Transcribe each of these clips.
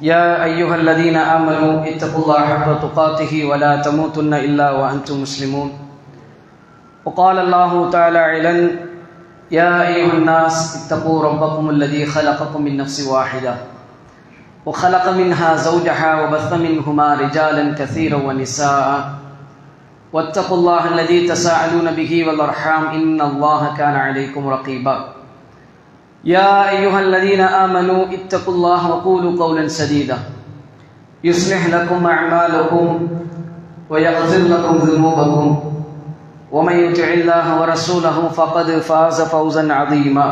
يا أيها الذين آمنوا اتقوا الله حق تقاته ولا تموتن إلا وأنتم مسلمون. وقال الله تعالى علن: يا أيها الناس اتقوا ربكم الذي خلقكم من نفس واحدة وخلق منها زوجها وبث منهما رجالا كثيرا ونساء واتقوا الله الذي تساءلون به والأرحام إن الله كان عليكم رقيبا. يا أيها الذين آمنوا اتقوا الله وقولوا قولا سديدا يصلح لكم أعمالكم ويغفر لكم ذنوبكم ومن يطع الله ورسوله فقد فاز فوزا عظيما.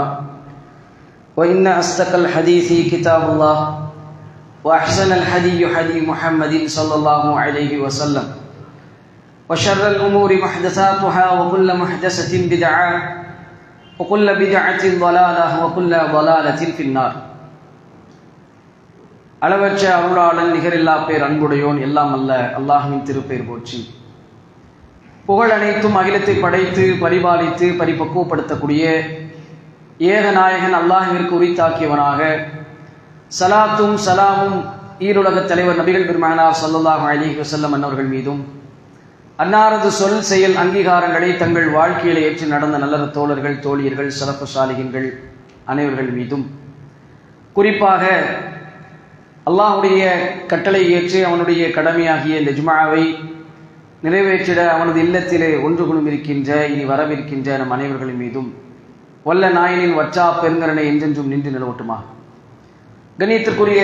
وإن أصدق الحديث كتاب الله وأحسن الهدي هدي محمد صلى الله عليه وسلم وشر الأمور محدثاتها وكل محدثة بدعة وكل بدعة ضلالة وكل ضلالة في النار. அளவற்ற அருளாளன் நிகரில்லா பேர் அன்புடையோன் எல்லாம் அல்ல அல்லாஹ்வின் திருப்பெயர் போற்றி. புகழ் அனைத்தும் அகிலத்தை படைத்து பரிபாலித்து பரிபக்குவப்படுத்தக்கூடிய ஏகநாயகன் அல்லாஹ்விற்கு உரித்தாக்கியவனாக சலாத்தும் சலாமும் ஈருலகத் தலைவர் நபிகள் பெருமானார் ஸல்லல்லாஹு அலைஹி வஸல்லம் அன்னவர்கள் மீதும் அன்னாரது சொல் செயல் அங்கீகாரங்களை தங்கள் வாழ்க்கையில ஏற்று நடந்த நல்ல தோழர்கள் தோழியர்கள் சலஃபு சாலிஹீன்கள் அனைவர்கள் மீதும், குறிப்பாக அல்லாஹ்வுடைய கட்டளை ஏற்று அவனுடைய கடமையாகிய இந்த ஜும்ஆவை நிறைவேற்றிட அவனது இல்லத்திலே ஒன்று குழும் இருக்கின்ற இனி வரவிருக்கின்ற நம் அனைவர்கள் மீதும் வல்ல நாயனின் வற்றா பெருங்கரணை என்றென்றும் நின்று நிலவட்டுமா. கண்ணியத்திற்குரிய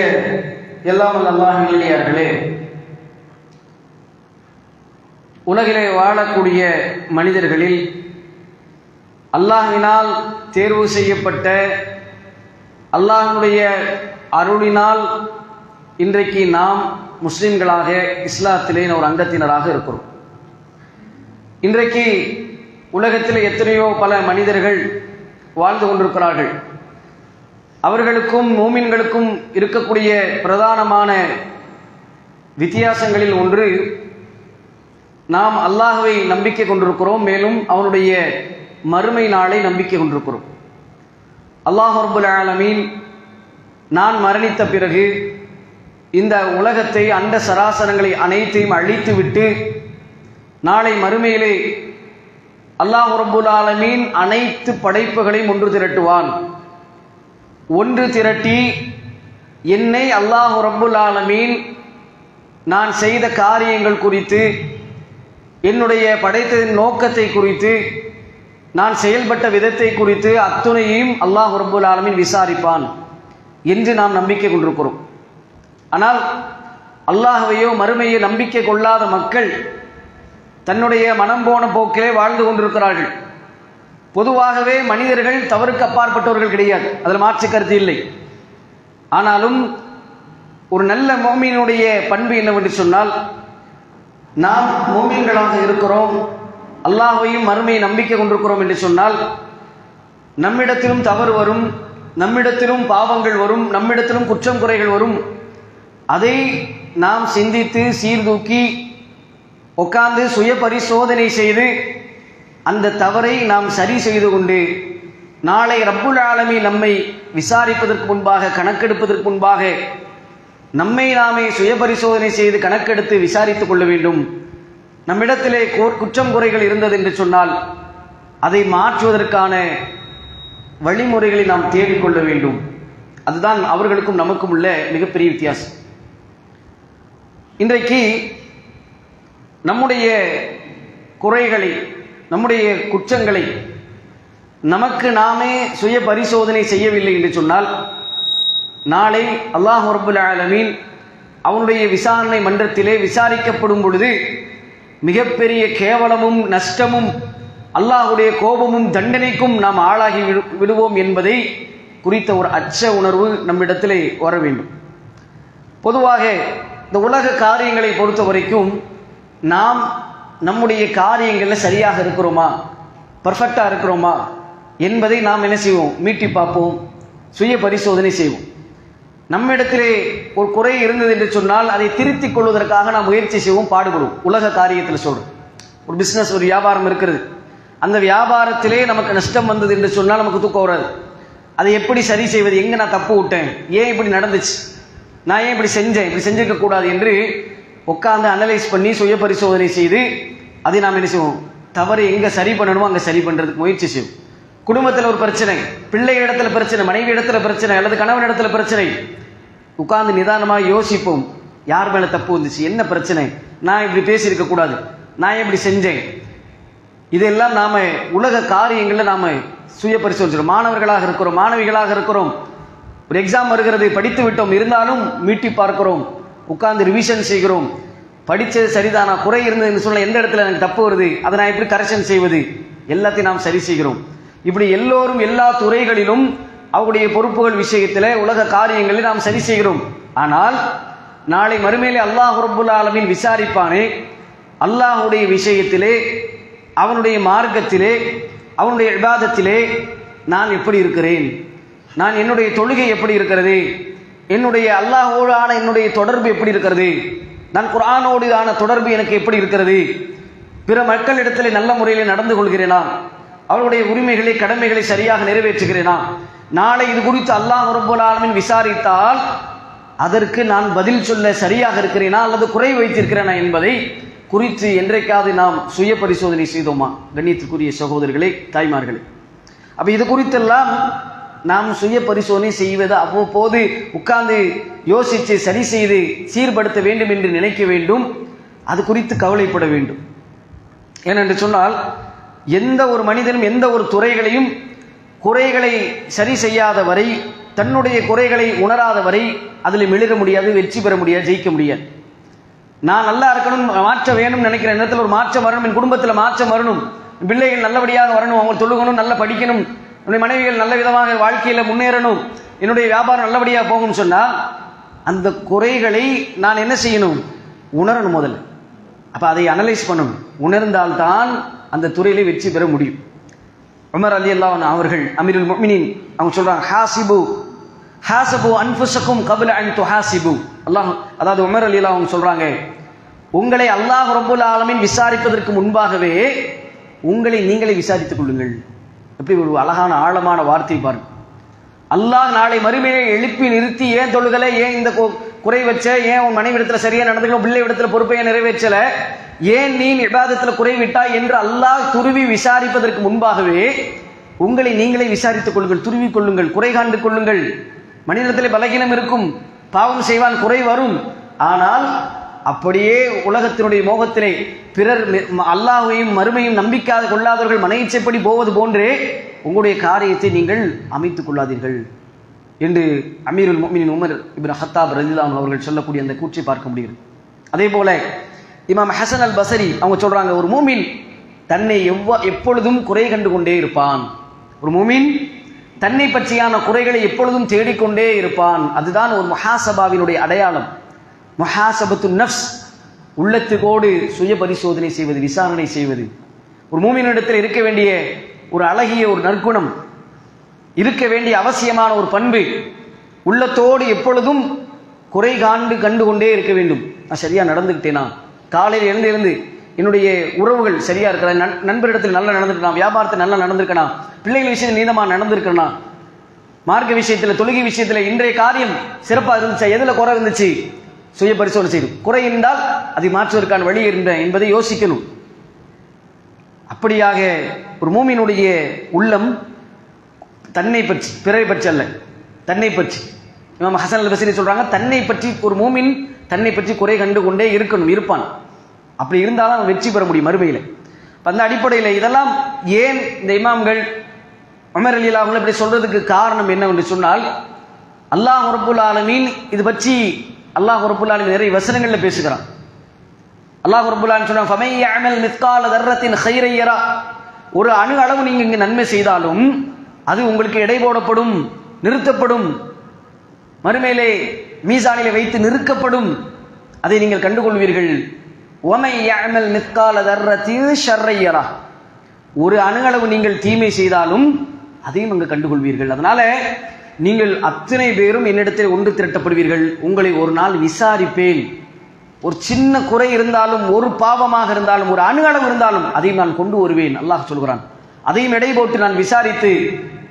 எல்லாம் அல்லாஹ்வின் நல்லடியார்களே, உலகிலே வாழக்கூடிய மனிதர்களில் அல்லாஹ்வினால் தேர்வு செய்யப்பட்ட, அல்லாஹ்வுடைய அருளினால் இன்றைக்கு நாம் முஸ்லிம்களாக இஸ்லாத்திலே ஒரு அங்கத்தினராக இருக்கிறோம். இன்றைக்கு உலகத்தில் எத்தனையோ பல மனிதர்கள் வாழ்ந்து கொண்டிருக்கிறார்கள். அவர்களுக்கும் மூமின்களுக்கும் இருக்கக்கூடிய பிரதானமான வித்தியாசங்களில் ஒன்று, நாம் அல்லாஹ்வை நம்பிக்கை கொண்டிருக்கிறோம், மேலும் அவனுடைய மறுமை நாளை நம்பிக்கை கொண்டிருக்கிறோம். அல்லாஹ் ரப்புல் ஆலமீன் நான் மரணித்த பிறகு இந்த உலகத்தை அண்ட சராசரங்களை அனைத்தையும் அழித்துவிட்டு நாளை மறுமையிலே அல்லாஹ் ரப்புல் ஆலமீன் அனைத்து படைப்புகளையும் ஒன்று திரட்டுவான். ஒன்று திரட்டி என்னை அல்லாஹ் ரப்புல் ஆலமீன் நான் செய்த காரியங்கள் குறித்து, என்னுடைய படைத்ததின் நோக்கத்தை குறித்து, நான் செயல்பட்ட விதத்தை குறித்து அத்துணையும் அல்லாஹ் ரப்புல் ஆலமீன் விசாரிப்பான் என்று நாம் நம்பிக்கை கொண்டிருக்கிறோம். ஆனால் அல்லாஹ்வையோ மறுமையோ நம்பிக்கை கொள்ளாத மக்கள் தன்னுடைய மனம் போன போக்கிலே வாழ்ந்து கொண்டிருக்கிறார்கள். பொதுவாகவே மனிதர்கள் தவறுக்கு அப்பாற்பட்டவர்கள் கிடையாது, அதில் மாற்று கருத்து இல்லை. ஆனாலும் ஒரு நல்ல மோமீனுடைய பண்பு என்னவென்று சொன்னால், நாம் மோமீன்களாக இருக்கிறோம், அல்லாஹ்வையும் மறுமையை நம்பிக்கை கொண்டிருக்கிறோம் என்று சொன்னால் நம்மிடத்திலும் தவறு வரும், நம்மிடத்திலும் பாவங்கள் வரும், நம்மிடத்திலும் குற்றம் குறைகள் வரும். அதை நாம் சிந்தித்து சீர்தூக்கி உட்கார்ந்து சுய பரிசோதனை செய்து அந்த தவறை நாம் சரி செய்து கொண்டு நாளை ரப்புல் ஆலமீன் நம்மை விசாரிப்பதற்கு முன்பாக, கணக்கெடுப்பதற்கு முன்பாக நம்மை நாமே சுய பரிசோதனை செய்து கணக்கெடுத்து விசாரித்துக் கொள்ள வேண்டும். நம்மிடத்திலே குற்றம் குறைகள் இருந்தது என்று சொன்னால் அதை மாற்றுவதற்கான வழிமுறைகளை நாம் தேடிக்கொள்ள வேண்டும். அதுதான் அவர்களுக்கும் நமக்கும் உள்ள மிகப்பெரிய வித்தியாசம். இன்றைக்கு நம்முடைய குறைகளை, நம்முடைய குற்றங்களை நமக்கு நாமே சுய பரிசோதனை செய்யவில்லை என்று சொன்னால் நாளை அல்லாஹ் ரப்புல் ஆலமீன் அவனுடைய விசாரணை மன்றத்திலே விசாரிக்கப்படும் பொழுது மிகப்பெரிய கேவலமும் நஷ்டமும் அல்லாஹ்வுடைய கோபமும் தண்டனைக்கும் நாம் ஆளாகி விடுவோம் என்பதை குறித்த ஒரு அச்ச உணர்வு நம்மிடத்திலே வர வேண்டும். பொதுவாக இந்த உலக காரியங்களை பொறுத்த வரைக்கும் நாம் நம்முடைய காரியங்களில் சரியாக இருக்கிறோமா, பர்ஃபெக்டாக இருக்கிறோமா என்பதை நாம் என்ன செய்வோம், மீட்டி பார்ப்போம், சுய பரிசோதனை செய்வோம். நம்மிடத்திலே ஒரு குறை இருந்தது என்று சொன்னால் அதை திருத்திக் கொள்வதற்காக நாம் முயற்சி செய்வோம், பாடுபடுவோம். உலக காரியத்தில் சொல்றோம், ஒரு பிஸ்னஸ், ஒரு வியாபாரம் இருக்கிறது, அந்த வியாபாரத்திலே நமக்கு நஷ்டம் வந்தது என்று சொன்னால் நமக்கு தூக்கம் வராது. அதை எப்படி சரி செய்வது, எங்கே நான் தப்பு விட்டேன், ஏன் இப்படி நடந்துச்சு, நான் ஏன் இப்படி செஞ்சேன், இப்படி செஞ்சிருக்க கூடாது என்று உட்கார்ந்து அனலைஸ் பண்ணி சுய பரிசோதனை செய்து அதை நாம் என்ன செய்வோம், தவறு எங்க சரி பண்ணணுமோ அங்க சரி பண்றதுக்கு முயற்சி செய்வோம். குடும்பத்தில் ஒரு பிரச்சனை, பிள்ளை இடத்துல பிரச்சனை, மனைவி இடத்துல பிரச்சனை, அல்லது கணவன் இடத்துல பிரச்சனை, உட்கார்ந்து நிதானமாக யோசிப்போம். யார் மேல தப்பு வந்துச்சு, என்ன பிரச்சனை, நான் இப்படி பேசியிருக்க கூடாது, நான் இப்படி செஞ்சேன். இதெல்லாம் நாம உலக காரியங்கள்ல நாம சுய பரிசோதனை. மாணவர்களாக இருக்கிறோம், மாணவிகளாக இருக்கிறோம், ஒரு எக்ஸாம் வருகிறது, படித்து விட்டோம், இருந்தாலும் மீட்டி பார்க்கிறோம், உட்கார்ந்து ரிவிஷன் செய்கிறோம். படித்தது சரிதானா, குறை இருந்ததுன்னு சொன்ன எந்த இடத்துல எனக்கு தப்பு வருது, அதை நான் எப்படி கரெக்ஷன் செய்வது, எல்லாத்தையும் நாம் சரி செய்கிறோம். இப்படி எல்லோரும் எல்லா துறைகளிலும் அவருடைய பொறுப்புகள் விஷயத்திலே உலக காரியங்களில் நாம் சரி செய்கிறோம். ஆனால் நாளை மறுமையிலே அல்லாஹ் ரப்புல் ஆலமீன் விசாரிப்பானே, அல்லாஹுடைய விஷயத்திலே, அவனுடைய மார்க்கத்திலே, அவனுடைய இபாதத்திலே நான் எப்படி இருக்கிறேன், நான் என்னுடைய தொழுகை எப்படி இருக்கிறது, என்னுடைய அல்லாஹோடு ஆன என்னுடைய தொடர்பு எப்படி இருக்கிறது, நான் குர்ஆனோடு ஆன தொடர்பு எனக்கு எப்படி இருக்கிறது, பிற மக்களிடத்திலே நல்ல முறையில் நடந்து கொள்கிறேனா, அவருடைய உரிமைகளை கடமைகளை சரியாக நிறைவேற்றுகிறேனா, நாளை இது குறித்து அல்லாஹ் ரப்புல் ஆலமீன் விசாரித்தால் அதற்கு நான் பதில் சொல்ல சரியாக இருக்கிறேனா அல்லது குறை வைத்திருக்கிறேனா என்பதை குறித்து என்றைக்காவது நாம் சுய பரிசோதனை செய்தோமா? கண்ணியத்துக்குரிய சகோதரர்களே, தாய்மார்களே, அப்ப இது குறித்தெல்லாம் நாம் சுய பரிசோதனை செய்வது அவ்வப்போது உட்கார்ந்து யோசித்து சரி செய்து சீர்படுத்த வேண்டும் என்று நினைக்க வேண்டும். அது குறித்து கவலைப்பட வேண்டும். ஏனென்று சொன்னால் எந்த ஒரு மனிதனும் எந்த ஒரு துறைகளையும் குறைகளை சரி செய்யாத வரை, தன்னுடைய குறைகளை உணராத வரை அதில் மிளிர முடியாது, வெற்றி பெற முடியாது, ஜெயிக்க முடியாது. நான் நல்லா இருக்கணும், மாற்ற வேணும் நினைக்கிற நேரத்தில் ஒரு மாற்றம் வரணும், என் குடும்பத்தில் மாற்றம் வரணும், பிள்ளைகள் நல்லபடியாக வரணும், அவங்க தொழுகணும், நல்லா படிக்கணும், என்னுடைய மனைவிகள் நல்ல விதமாக வாழ்க்கையில முன்னேறணும், என்னுடைய வியாபாரம் நல்லபடியாக போகும் சொன்னால் அந்த குறைகளை நான் என்ன செய்யணும், உணரணும் முதல்ல. அப்ப அதை அனலைஸ் பண்ணணும். உணர்ந்தால்தான் அந்த துறையிலே வெற்றி பெற முடியும். உமர் ரலியல்லாஹு அன்ஹு அவர்கள், அமீருல் முஃமினீன், அவங்க சொல்றாங்க, ஹாஸிபு அன்ஃபுஸக்கும் கப்ல அன் துஹாஸிபு. அல்லாஹ், அதாவது உமர் ரலியல்லாஹு அவங்க சொல்றாங்க, உங்களை அல்லாஹ் ரப்புல் ஆலமீன் விசாரிப்பதற்கு முன்பாகவே உங்களை நீங்களே விசாரித்துக் கொள்ளுங்கள். எப்படி ஒரு அழகான ஆழமான வார்த்தை பாருங்க. அல்லாஹ் நாளை மறுமையை எழுப்பி நிறுத்தி, ஏன் தொழுகலை, ஏன் இந்த குறை வச்ச, ஏன் உன் மனைவி இடத்துல சரியா நடந்துக்கணும், பிள்ளை இடத்துல பொறுப்பையை நிறைவேற்றல, ஏன் நீ இபாதத்துல குறைவிட்டாய் என்று அல்லாஹ் துருவி விசாரிப்பதற்கு முன்பாகவே உங்களை நீங்களே விசாரித்துக் கொள்ளுங்கள், துருவி கொள்ளுங்கள், குறை காண்டு கொள்ளுங்கள். மனிதத்திலே பலகீனம் இருக்கும், பாவம் செய்வான், குறை வரும். ஆனால் அப்படியே உலகத்தினுடைய மோகத்திலே பிறர் அல்லாஹ்வையும் மறுமையும் நம்பிக்காத கொள்ளாதவர்கள் மன இச்சைப்படி போவது போன்றே உங்களுடைய காரியத்தை நீங்கள் அமைத்துக் கொள்ளாதீர்கள் என்று அமீருல் முஃமினீன் உமர் இப்னு ஹத்தாப் ரலியல்லாஹு அன்ஹு அவர்கள் சொல்லக்கூடிய அந்த கூற்றை பார்க்க முடிகிறது. அதே போல இமாம் ஹசன் அல் பஸரி அவங்க சொல்றாங்க, ஒரு மூமின் தன்னை எப்பொழுதும் குறை கண்டு கொண்டே இருப்பான். ஒரு மூமின் தன்னை பற்றியான குறைகளை எப்பொழுதும் தேடிக்கொண்டே இருப்பான். அதுதான் ஒரு முஹாசபாவினுடைய அடையாளம். முஹாசபத்து நஃப்ஸ், உள்ளத்துக்கோடு சுய பரிசோதனை செய்வது, விசாரணை செய்வது ஒரு மூமினிடத்தில் இருக்க வேண்டிய ஒரு அழகிய ஒரு நற்குணம், இருக்க வேண்டிய அவசியமான ஒரு பண்பு. உள்ளத்தோடு எப்பொழுதும் குறை கண்டு கொண்டே இருக்க வேண்டும். நான் சரியா நடந்துக்கிட்டேனா, காலையில் எழுந்து என்னுடைய உறவுகள் சரியா இருக்கிற, நண்பரிடத்தில் நல்லா நடந்திருக்கலாம், வியாபாரத்தில் நல்லா நடந்திருக்கணும், பிள்ளைகள் விஷயத்தில் நீதமாக நடந்திருக்கணும், மார்க்க விஷயத்தில், தொழுகை விஷயத்தில் இன்றைய காரியம் சிறப்பாக இருந்துச்சு, எதுல குறை இருந்துச்சு, சுய பரிசோதனை செய்யும். குறை இருந்தால் அதை மாற்றுவதற்கான வழி என்பதை யோசிக்கணும். அப்படியாக ஒரு மூமினுடைய உள்ளம் தன்னை பற்றி, பிறரை பற்றி அல்ல, தன்னை பற்றி. இமாம் ஹசன் அல் பஸரி சொல்றாங்க, தன்னை பற்றி ஒரு மூமின் தன்னை பற்றி குறை கண்டு கொண்டே இருப்பான். அப்படி இருந்தாலும் அவன் வெற்றி பெற முடியும் மறுமையில். அந்த அடிப்படையில் இதெல்லாம் ஏன் இந்த இமாம்கள் உமர் ரலியல்லாஹு அன்ஹு இப்படி சொல்றதுக்கு காரணம் என்னவென்று சொன்னால், அல்லாஹ் ரப்புல் ஆலமீன் இது பற்றி அல்லாஹ் ரப்புல் ஆலமீன் நிறைய வசனங்கள்ல பேசுகிறான். அல்லாஹ் ரப்புல் ஆலமீன் சொல்றான், ஃபமை யஅமல் மிஸ்கால தர்ரத்தின் கைரன் யரா. ஒரு அணு அளவு நீங்க இங்கு நன்மை செய்தாலும் அது உங்களுக்கு எடை போடப்படும், நிறுத்தப்படும், மறுமையிலே மீசானிலே வைத்து நிறுக்கப்படும், அதை நீங்கள் கண்டுகொள்வீர்கள். ஒமை யஅமல் மிஸ்கால தர்ரத்தின் ஷர்ரன் யரா. ஒரு அணு அளவு நீங்கள் தீமை செய்தாலும் அதையும் அங்கு கண்டுகொள்வீர்கள். அதனால நீங்கள் அத்தனை பேரும் என்னிடத்தில் ஒன்று திரட்டப்படுவீர்கள், உங்களை ஒரு நாள் விசாரிப்பேன். ஒரு சின்ன குறை இருந்தாலும், ஒரு பாவமாக இருந்தாலும், ஒரு அணு அளவு இருந்தாலும் அதையும் நான் கொண்டு வருவேன். அல்லாஹ் சொல்கிறான், அதையும் எடை போட்டு நான் விசாரித்து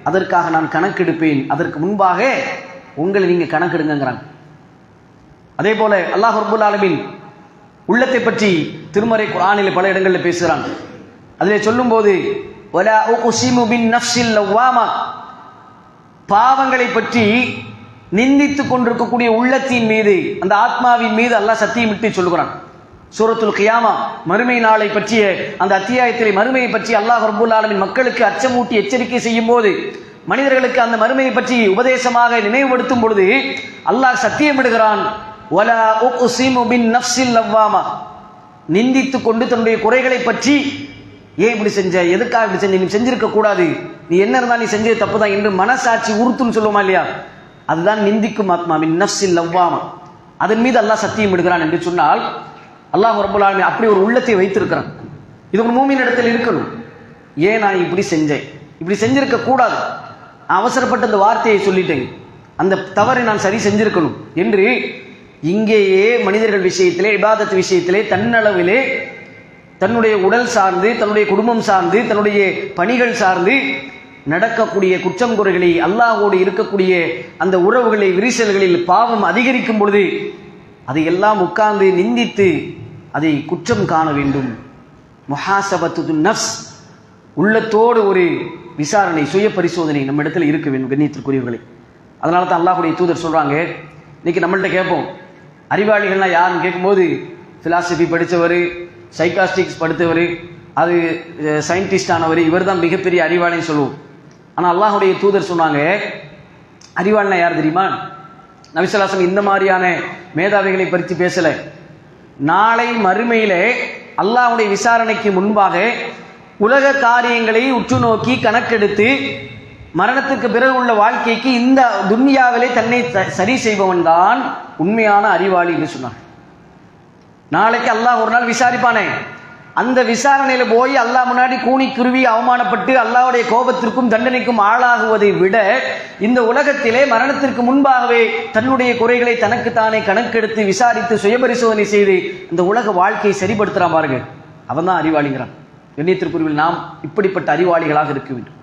அதற்காக நான் கணக்கெடுப்பேன். அதற்கு முன்பாக உங்களை நீங்க கணக்கெடுங்கிறாங்க. அதே போல அல்லாஹ் ரப்பல் ஆலமீன் உள்ளத்தை பற்றி திருமறை குர்ஆனில் பல இடங்களில் பேசுகிறான். அதிலே சொல்லும்போது வலா உக்ஸிமு பின் நஃப்ஸில் லவ்வாமா, பாவங்களை பற்றி நிந்தித்துக் கொண்டிருக்கக்கூடிய உள்ளத்தின் மீது, அந்த ஆத்மாவின் மீது அல்லாஹ் சத்தியமிட்டு சொல்கிறான். சூரத்துல் கியாமா, மறுமை நாளை பற்றிய அந்த அத்தியாயத்திலே மறுமையை பற்றி அல்லாஹ் ரப்பல் ஆலமீன் மக்களுக்கு அச்சமூட்டி எச்சரிக்கை செய்யும் போது, மனிதர்களுக்கு அந்த மறுமையை பற்றி உபதேசமாக நினைவுபடுத்தும் பொழுது அல்லாஹ் சத்தியமிடுகிறான், வலா உக்ஸிமு பின் நஃப்ஸில் லவ்வாமா, நிந்தித்துக் கொண்டு தன்னுடைய குறைகளை பற்றி, ஏன் இப்படி செஞ்ச, எதுக்காக இப்படி செஞ்ச, நீ செஞ்சிருக்க கூடாது, நீ என்ன இருந்தா நீ செஞ்சது தப்பு தான் என்று மனசாட்சி உறுத்துன்னு சொல்லுவோமா இல்லையா, அதுதான் நிந்திக்கும் ஆத்மா. பின் நஃப்ஸில் லவ்வாமா, அதன் மீது அல்லாஹ் சத்தியம் இடுகிறான் என்று சொன்னால் அல்லாஹ் ரப்பல் ஆலமீன் அப்படி ஒரு உள்ளத்தை வைத்திருக்கிறான். இது ஒரு மூமின் இடத்தில் இருக்கணும். ஏன் நான் இப்படி செஞ்சேன், இப்படி செஞ்சிருக்க கூடாது, அவசரப்பட்ட அந்த வார்த்தையை சொல்லிட்டேன், அந்த தவறை நான் சரி செஞ்சிருக்கணும் என்று இங்கேயே மனிதர்கள் விஷயத்திலே, இபாதத் விஷயத்திலே, தன்னளவிலே, தன்னுடைய உடல் சார்ந்து, தன்னுடைய குடும்பம் சார்ந்து, தன்னுடைய பணிகள் சார்ந்து நடக்கக்கூடிய குற்றம் குறைகளை, அல்லாஹ்வோடு இருக்கக்கூடிய அந்த உறவுகளை, விரிசல்களில் பாவம் அதிகரிக்கும் பொழுது அதையெல்லாம் உட்கார்ந்து நிந்தித்து அதை குற்றம் காண வேண்டும். முஹாசபத்து நஃப்ஸ், உள்ளத்தோடு ஒரு விசாரணை, சுய பரிசோதனை நம்ம இடத்துல இருக்க வேண்டும் கண்ணியத்திற்குரியவர்களே. அதனால தான் அல்லாஹ்வுடைய தூதர் சொல்றாங்க, இன்னைக்கு நம்மள்ட்ட கேட்போம் அறிவாளிகள்னா யாருன்னு கேட்கும்போது, பிலாசபி படித்தவர், சைக்காஸ்டிக்ஸ் படித்தவர், அது சயின்டிஸ்ட் ஆனவர், இவர் தான் மிகப்பெரிய அறிவாளின்னு சொல்லுவோம். ஆனால் அல்லாஹ்வுடைய தூதர் சொன்னாங்க, அறிவாளினா யார் தெரியுமா? நபி ஸல்லல்லாஹு அலைஹி வஸல்லம் இந்த மாதிரியான மேதாவிகளை பற்றி பேசல. நாளை மறுமையிலே அல்லாஹ்வுடைய விசாரணைக்கு முன்பாக உலக காரியங்களை உற்று நோக்கி கணக்கெடுத்து மரணத்துக்கு பிறகு உள்ள வாழ்க்கைக்கு இந்த துன்யாவிலே தன்னை சரி செய்பவன் தான் உண்மையான அறிவாளி என்று சொன்னார். நாளைக்கு அல்லாஹ் ஒரு நாள் விசாரிப்பானே, அந்த விசாரணையில போய் அல்லாஹ் முன்னாடி கூனி குருவி அவமானப்பட்டு அல்லாஹ்வுடைய கோபத்திற்கும் தண்டனைக்கும் ஆளாகுவதை விட இந்த உலகத்திலே மரணத்திற்கு முன்பாகவே தன்னுடைய குறைகளை தனக்குத்தானே கணக்கெடுத்து விசாரித்து சுயபரிசோதனை செய்து இந்த உலக வாழ்க்கையை சரிபடுத்துறான் பாருங்க, அவன் தான் அறிவாளிங்கிறான். கண்ணியத்திற்குரியவர்கள், நாம் இப்படிப்பட்ட அறிவாளிகளாக இருக்க வேண்டும்.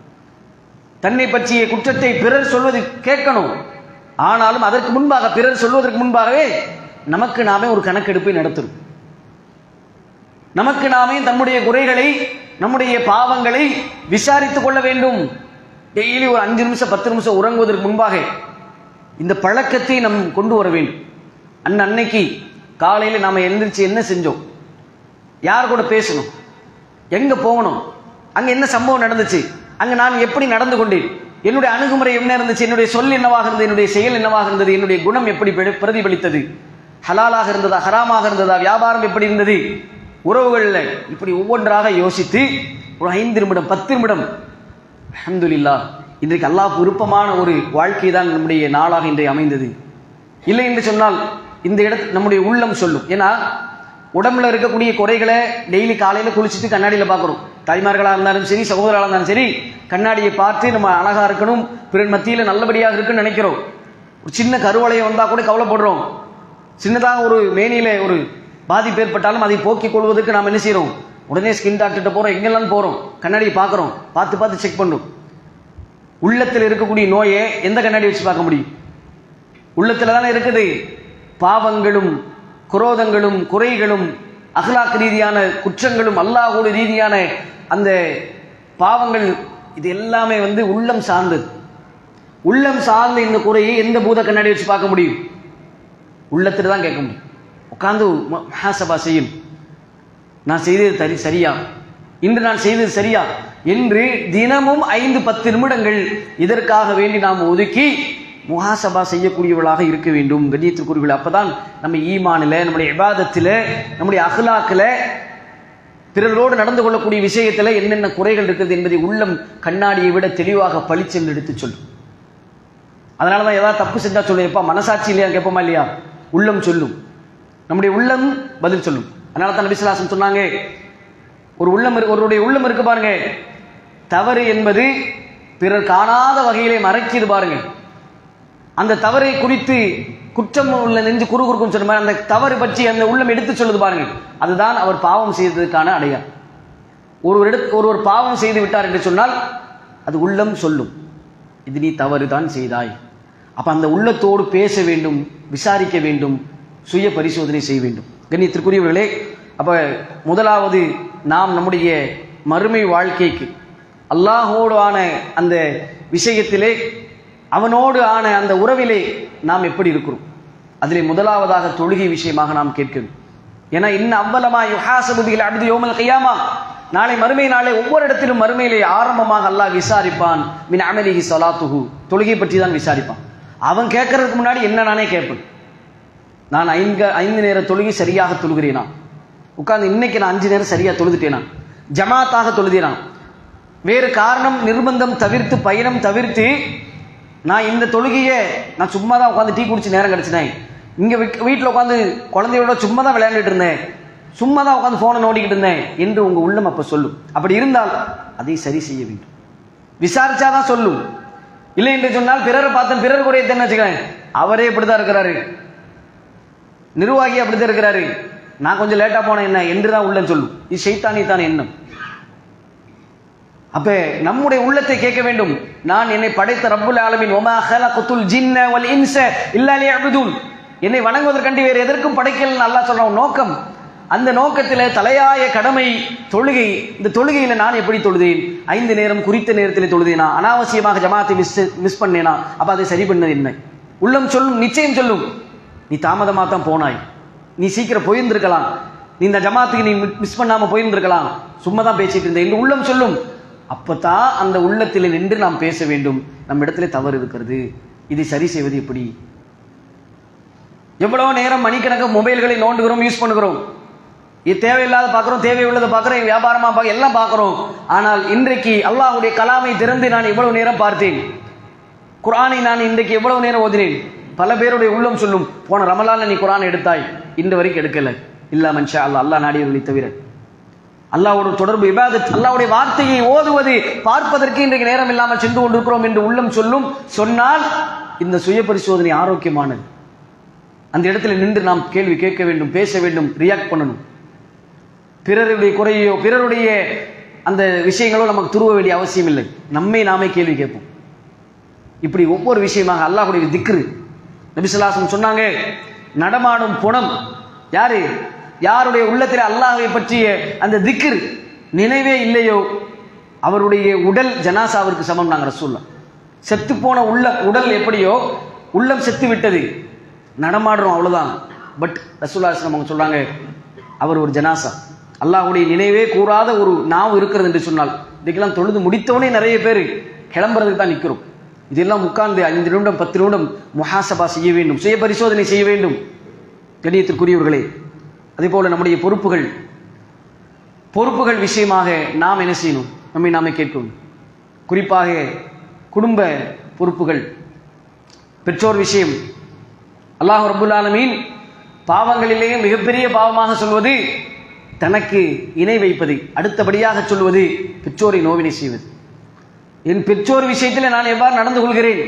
தன்னை பற்றிய குற்றத்தை பிறர் சொல்வது கேட்கணும், ஆனாலும் அதற்கு முன்பாக, பிறர் சொல்வதற்கு முன்பாகவே நமக்கு நாமே ஒரு கணக்கெடுப்பை நடத்தணும். நமக்கு நாமே நம்முடைய குறைகளை, நம்முடைய பாவங்களை விசாரித்துக் கொள்ள வேண்டும். டெய்லி ஒரு 5 நிமிஷம் 10 நிமிஷம் உறங்குவதற்கு முன்பாக இந்த பழக்கத்தை நம் கொண்டு வர வேண்டும். அன்னைக்கு காலையில் நாம எழுந்திரிச்சு என்ன செஞ்சோம், யார் கூட பேசணும், எங்க போகணும், அங்க என்ன சம்பவம் நடந்துச்சு, அங்க நான் எப்படி நடந்து கொண்டேன், என்னுடைய அணுகுமுறை என்ன இருந்துச்சு, என்னுடைய சொல் என்னவாக இருந்தது, என்னுடைய செயல் என்னவாக இருந்தது, என்னுடைய குணம் எப்படி பிரதிபலித்தது, ஹலாலாக இருந்ததா, ஹராமாக இருந்ததா, வியாபாரம் எப்படி இருந்தது, உறவுகளில், இப்படி ஒவ்வொன்றாக யோசித்து ஒரு 5 நிமிடம் 10 நிமிடம் அல்ஹம்துலில்லாஹ், இன்றைக்கு அல்லாஹ்வுக்கு விருப்பமான ஒரு வாழ்க்கை தான் நம்முடைய நாளாக இன்றைய அமைந்தது. இல்லை என்று சொன்னால் இந்த இடத்து நம்முடைய உள்ளம் சொல்லும். ஏன்னா உடம்புல இருக்கக்கூடிய குறைகளை டெய்லி காலையில் குளிச்சுட்டு கண்ணாடியில் பார்க்குறோம். தாய்மார்களாக இருந்தாலும் சரி, சகோதரர்களாக இருந்தாலும் சரி, கண்ணாடியை பார்த்து நம்ம அழகாக இருக்கணும், பிறர் மத்தியில் நல்லபடியாக இருக்குன்னு நினைக்கிறோம். ஒரு சின்ன கருவளையம் வந்தால் கூட கவலைப்படுறோம். சின்னதாக ஒரு மேனியில் ஒரு பாதிப்பு ஏற்பட்டாலும் அதை போக்கிக் கொள்வதற்கு நாம் என்ன செய்கிறோம், உடனே ஸ்கின் டாக்டர்கிட்ட போகிறோம், எங்கெல்லாம் போகிறோம், கண்ணாடியை பார்க்குறோம், பார்த்து பார்த்து செக் பண்ணும். உள்ளத்தில் இருக்கக்கூடிய நோயை எந்த கண்ணாடி வச்சு பார்க்க முடியும்? உள்ளத்தில் தானே இருக்குது. பாவங்களும் குரோதங்களும் குறைகளும் அஹ்லாக் ரீதியான குற்றங்களும் அல்லாஹ்வோடு ரீதியான அந்த பாவங்கள், இது எல்லாமே உள்ளம் சார்ந்தது. உள்ளம் சார்ந்த இந்த குறையை எந்த பூத கண்ணாடி வச்சு பார்க்க முடியும்? உள்ளத்தில் தான் கேட்க முடியும். உட்கார்ந்து முஹாசபா செய்யும், நான் செய்தது சரியா, இன்று நான் செய்தது சரியா என்று தினமும் 5-10 நிமிடங்கள் இதற்காக வேண்டி நாம் ஒதுக்கி முஹாசபா செய்யக்கூடியவர்களாக இருக்க வேண்டும் கண்ணியத்திற்குரியவர்கள். அப்பதான் நம்ம ஈமானில், நம்முடைய இபாதத்தில், நம்முடைய அஹ்லாக்கில், பிறரோடு நடந்து கொள்ளக்கூடிய விஷயத்தில் என்னென்ன குறைகள் இருக்குது என்பதை உள்ளம் கண்ணாடியை விட தெளிவாக பளிச்சென்று எடுத்து சொல்லும். அதனால தான் ஏதாவது தப்பு செஞ்சா சொல்லுப்பா, மனசாட்சி இல்லையா கேட்போமா இல்லையா, உள்ளம் சொல்லும், நம்முடைய உள்ளம் பதில் சொல்லும். அதனால தான் நபி ஸல்லல்லாஹு அலைஹி வஸல்லம் சொன்னாங்க, ஒருவருடைய உள்ளம் இருக்கு பாருங்க, தவறு என்பது பிறர் காணாத வகையிலே மறைக்குது பாருங்க, அந்த தவறை குறித்து குற்றம் உள்ள நெஞ்சு குறுகுறுக்கும் சொன்ன மாதிரி அந்த தவறு பற்றி அந்த உள்ளம் எடுத்து சொல்லுது பாருங்க, அதுதான் அவர் பாவம் செய்ததற்கான அடையாளம். ஒருவர் பாவம் செய்து விட்டார் என்று சொன்னால் அது உள்ளம் சொல்லும், இது நீ தவறு தான் செய்தாய். அப்ப அந்த உள்ளத்தோடு பேச வேண்டும், விசாரிக்க வேண்டும், சுய பரிசோதனை செய்ய வேண்டும். கண்ணியத்திற்குரியவர்களே, அப்போ முதலாவது நாம் நம்முடைய மறுமை வாழ்க்கைக்கு அல்லாஹோடு ஆன அந்த விஷயத்திலே, அவனோடு ஆன அந்த உறவிலே நாம் எப்படி இருக்கிறோம்? அதிலே முதலாவதாக தொழுகை விஷயமாக நாம் கேட்கணும். ஏன்னா அவ்வளமா யுஹாஸபு பில் அப்து யௌமல் கியாமா, நாளை மறுமை நாளை ஒவ்வொரு இடத்திலும் மறுமையிலே ஆரம்பமாக அல்லாஹ் விசாரிப்பான் மின் அமலிஹி ஸலாத்துஹு, தொழுகை பற்றி தான் விசாரிப்பான். அவன் கேட்கறதுக்கு முன்னாடி என்ன நானே கேட்பேன். நான் 5 நேர தொழுகை சரியாக தொழுகிறேனா? உட்கார்ந்து இன்னைக்கு நான் 5 நேரம் சரியாக தொழுதுட்டேனா? ஜமாத்தாக தொழுதேனா? வேறு காரணம் நிர்பந்தம் தவிர்த்து, பயணம் தவிர்த்து நான் இந்த தொழுகையை நான் சும்மா தான் உட்காந்து டீ குடிச்சு நேரம் கிடச்சினேன், இங்கே வீட்டில் உட்காந்து குழந்தையோட சும்மா தான் விளையாண்டுட்டு இருந்தேன், சும்மா தான் உட்காந்து ஃபோனை நோண்டிக்கிட்டு இருந்தேன் என்று உங்கள் உள்ளம் அப்போ சொல்லும். அப்படி இருந்தால் அதை சரி செய்ய வேண்டும். விசாரிச்சாதான் சொல்லும். இல்லை என்று சொன்னால் பிறரை பார்த்து பிறர் குறைய என்ன வச்சுக்கிறேன், அவரே இப்படிதான் இருக்கிறாரு, நிர்வாகி அப்படித்தான் இருக்கிறாரு, நான் கொஞ்சம் லேட்டா போனேன் என்ன என்றுதான் உள்ளம் சொல்லும். இது ஷைத்தானி தான் எண்ணம். அப்ப நம்முடைய உள்ளத்தை கேட்க வேண்டும். நான் என்னை படைத்த ரப்புல் ஆலமீன் வமா ஹலகத்துல் ஜின்ன வல் இன்ஸ இல்லா லியஅபுதுன், என்னை வணங்குவதற்காண்டி வேறு எதற்கும் படைக்கலன்னு அல்லாஹ் சொல்றான். நோக்கம், அந்த நோக்கத்தில் தலையாய கடமை தொழுகை. இந்த தொழுகையில் நான் எப்படி தொழுதேன்? 5 நேரம் குறித்த நேரத்தில் தொழுதேனா? அனாவசியமாக ஜமாத்தை மிஸ் பண்ணேனா? அப்ப அதை சரி பண்ணது என்ன? உள்ளம் சொல்லும், நிச்சயம் சொல்லும், நீ தாமதமாக தான் போனாய், நீ சீக்கிரம் போயிருந்திருக்கலாம், நீ இந்த ஜமாத்துக்கு நீ மிஸ் பண்ணாம போயிருந்திருக்கலாம், சும்மா தான் பேசிட்டு இருந்த என்று உள்ளம் சொல்லும். அப்பதான் அந்த உள்ளத்தில் நின்று நாம் பேச வேண்டும். நம்ம இடத்துல தவறு இருக்கிறது, இதை சரி செய்வது எப்படி? எவ்வளவு நேரம் மணிக்கணக்கு மொபைல்களை நோண்டுகிறோம், யூஸ் பண்ணுகிறோம். இது தேவையில்லாத பார்க்கிறோம், தேவையுள்ளதை பார்க்கிறோம், வியாபாரமா பார்க்க எல்லாம் பார்க்கிறோம். ஆனால் இன்றைக்கு அல்லாஹ்வுடைய கலாமை திறந்து நான் எவ்வளவு நேரம் பார்த்தேன், குர்ஆனை நான் இன்றைக்கு எவ்வளவு நேரம் ஓதினேன்? பல பேருடைய உள்ளம் சொல்லும், போன ரமலான்ல நீ குர்ஆன் எடுத்தாய், இன்று வரைக்கும் எடுக்கல. இல்லா மன்ஷா அல்லாஹ், அல்லாஹ் நாடியவர்களை தவிர. அல்லாஹ்வோட தொடர்பு இபாதத், அல்லாஹ்வுடைய வார்த்தையை ஓதுவது பார்ப்பதற்கு இன்றைக்கு நேரம் இல்லாமல் சென்று கொண்டிருக்கிறோம் என்று உள்ளம் சொல்லும். சொன்னால் இந்த சுய பரிசோதனை ஆரோக்கியமானது. அந்த இடத்துல நின்று நாம் கேள்வி கேட்க வேண்டும், பேச வேண்டும், ரியாக்ட் பண்ணணும். பிறருடைய குறையோ பிறருடைய அந்த விஷயங்களோ நமக்கு துருவ வேண்டிய அவசியம் இல்லை. நம்மை நாமே கேள்வி கேட்போம். இப்படி ஒவ்வொரு விஷயமாக அல்லாஹ்வுடைய திக்ரு. நபி ஸல்லல்லாஹு அலைஹி வஸல்லம் சொன்னாங்க, நடமாடும் புணம் யாரு? யாருடைய உள்ளத்தில் அல்லாஹ்வை பற்றிய அந்த திக்ர் நினைவே இல்லையோ அவருடைய உடல் ஜனாசாவிற்கு சமம். நாங்கள் ரசூலுல்லாஹ், செத்து போன உடல் எப்படியோ உள்ளம் செத்து விட்டது, நடமாடுறோம் அவ்வளவுதான். பட் ரசூலுல்லாஹி ஸல்லல்லாஹு அலைஹி வஸல்லம் சொல்றாங்க, அவர் ஒரு ஜனாசா. அல்லாஹ்வுடைய நினைவே கூறாத ஒரு நாவு இருக்கிறது என்று சொன்னால், இதுக்கெல்லாம் தொழுது முடித்தவனே நிறைய பேர் கிளம்புறதுக்கு தான் நிற்கிறோம். இதெல்லாம் உட்கார்ந்து 5 நிமிடம் 10 நிமிடம் முஹாசபா செய்ய வேண்டும், சுய பரிசோதனை செய்ய வேண்டும். கண்ணியத்திற்குரியவர்களே, அதே போல நம்முடைய பொறுப்புகள் விஷயமாக நாம் என்ன செய்யணும்? நம்மை நாமே கேட்கணும். குறிப்பாக குடும்ப பொறுப்புகள், பெற்றோர் விஷயம். அல்லாஹ் ரப்புல் ஆலமீன் பாவங்களிலேயே மிகப்பெரிய பாவமாக சொல்வது தனக்கு இணை வைப்பது, அடுத்தபடியாக சொல்வது பெற்றோரை நோவினை செய்வது. என் பெற்றோர் விஷயத்தில் நான் எவ்வாறு நடந்து கொள்கிறேன்?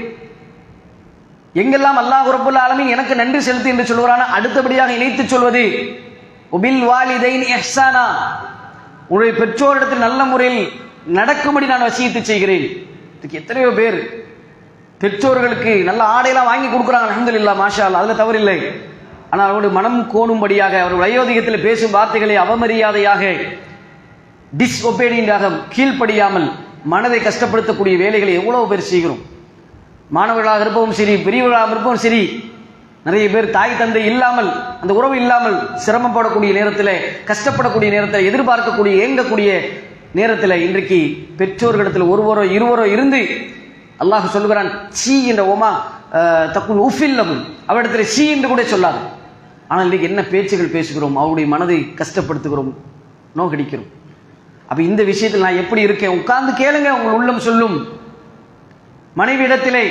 எங்கெல்லாம் அல்லாஹ் ரப்புல் ஆலமீன் எனக்கு நன்றி செலுத்து என்று சொல்கிறானோ அடுத்தபடியாக இணைத்து சொல்வது ஒபில் வாலிதைன் இஹ்சானா, உன்னுடைய பெற்றோரிடத்தில் நல்ல முறையில் நடக்கும்படி நான் வசியத்து செய்கிறேன். இதுக்கு எத்தனையோ பேர் பெற்றோர்களுக்கு நல்ல ஆடையெல்லாம் வாங்கி கொடுக்குறாங்க, அல்ஹம்துலில்லாஹ், மாஷா அல்லாஹ், அதுல தவறில்லை. ஆனால் அவருடைய மனம் கோணும்படியாக, அவருடைய வயோதிகத்தில் பேசும் வார்த்தைகளை அவமரியாதையாக, டிஸ்ஒபீடியண்டாக, கீழ்ப்படியாமல் மனதை கஷ்டப்படுத்தக்கூடிய வேலைகளை எவ்வளவு பேர் செய்கிறோம். மாணவர்களாக இருப்பவும் சரி, பெரியவர்களாக இருப்பவும் சரி, நிறைய பேர் தாய் தந்தை இல்லாமல், அந்த உறவு இல்லாமல் சிரமப்படக்கூடிய நேரத்தில், கஷ்டப்படக்கூடிய நேரத்தில், எதிர்பார்க்கக்கூடிய ஏங்கக்கூடிய நேரத்தில் இன்றைக்கு பெற்றோர்களிடத்தில் ஒருவரோ இருவரோ இருந்து அல்லாஹ் சொல்லுகிறான், சீ என்ற ஓமா தக்குள் உஃபில்லவும், அவரிடத்தில் சீ என்று கூட சொல்லாது. ஆனால் இன்றைக்கு என்ன பேச்சுகள் பேசுகிறோம், அவருடைய மனதை கஷ்டப்படுத்துகிறோம், நோக்கடிக்கிறோம். அப்ப இந்த விஷயத்தில் நான் எப்படி இருக்கேன்? உட்கார்ந்து கேளுங்க, உங்கள் உள்ளம் சொல்லும். மனைவி இடத்திலே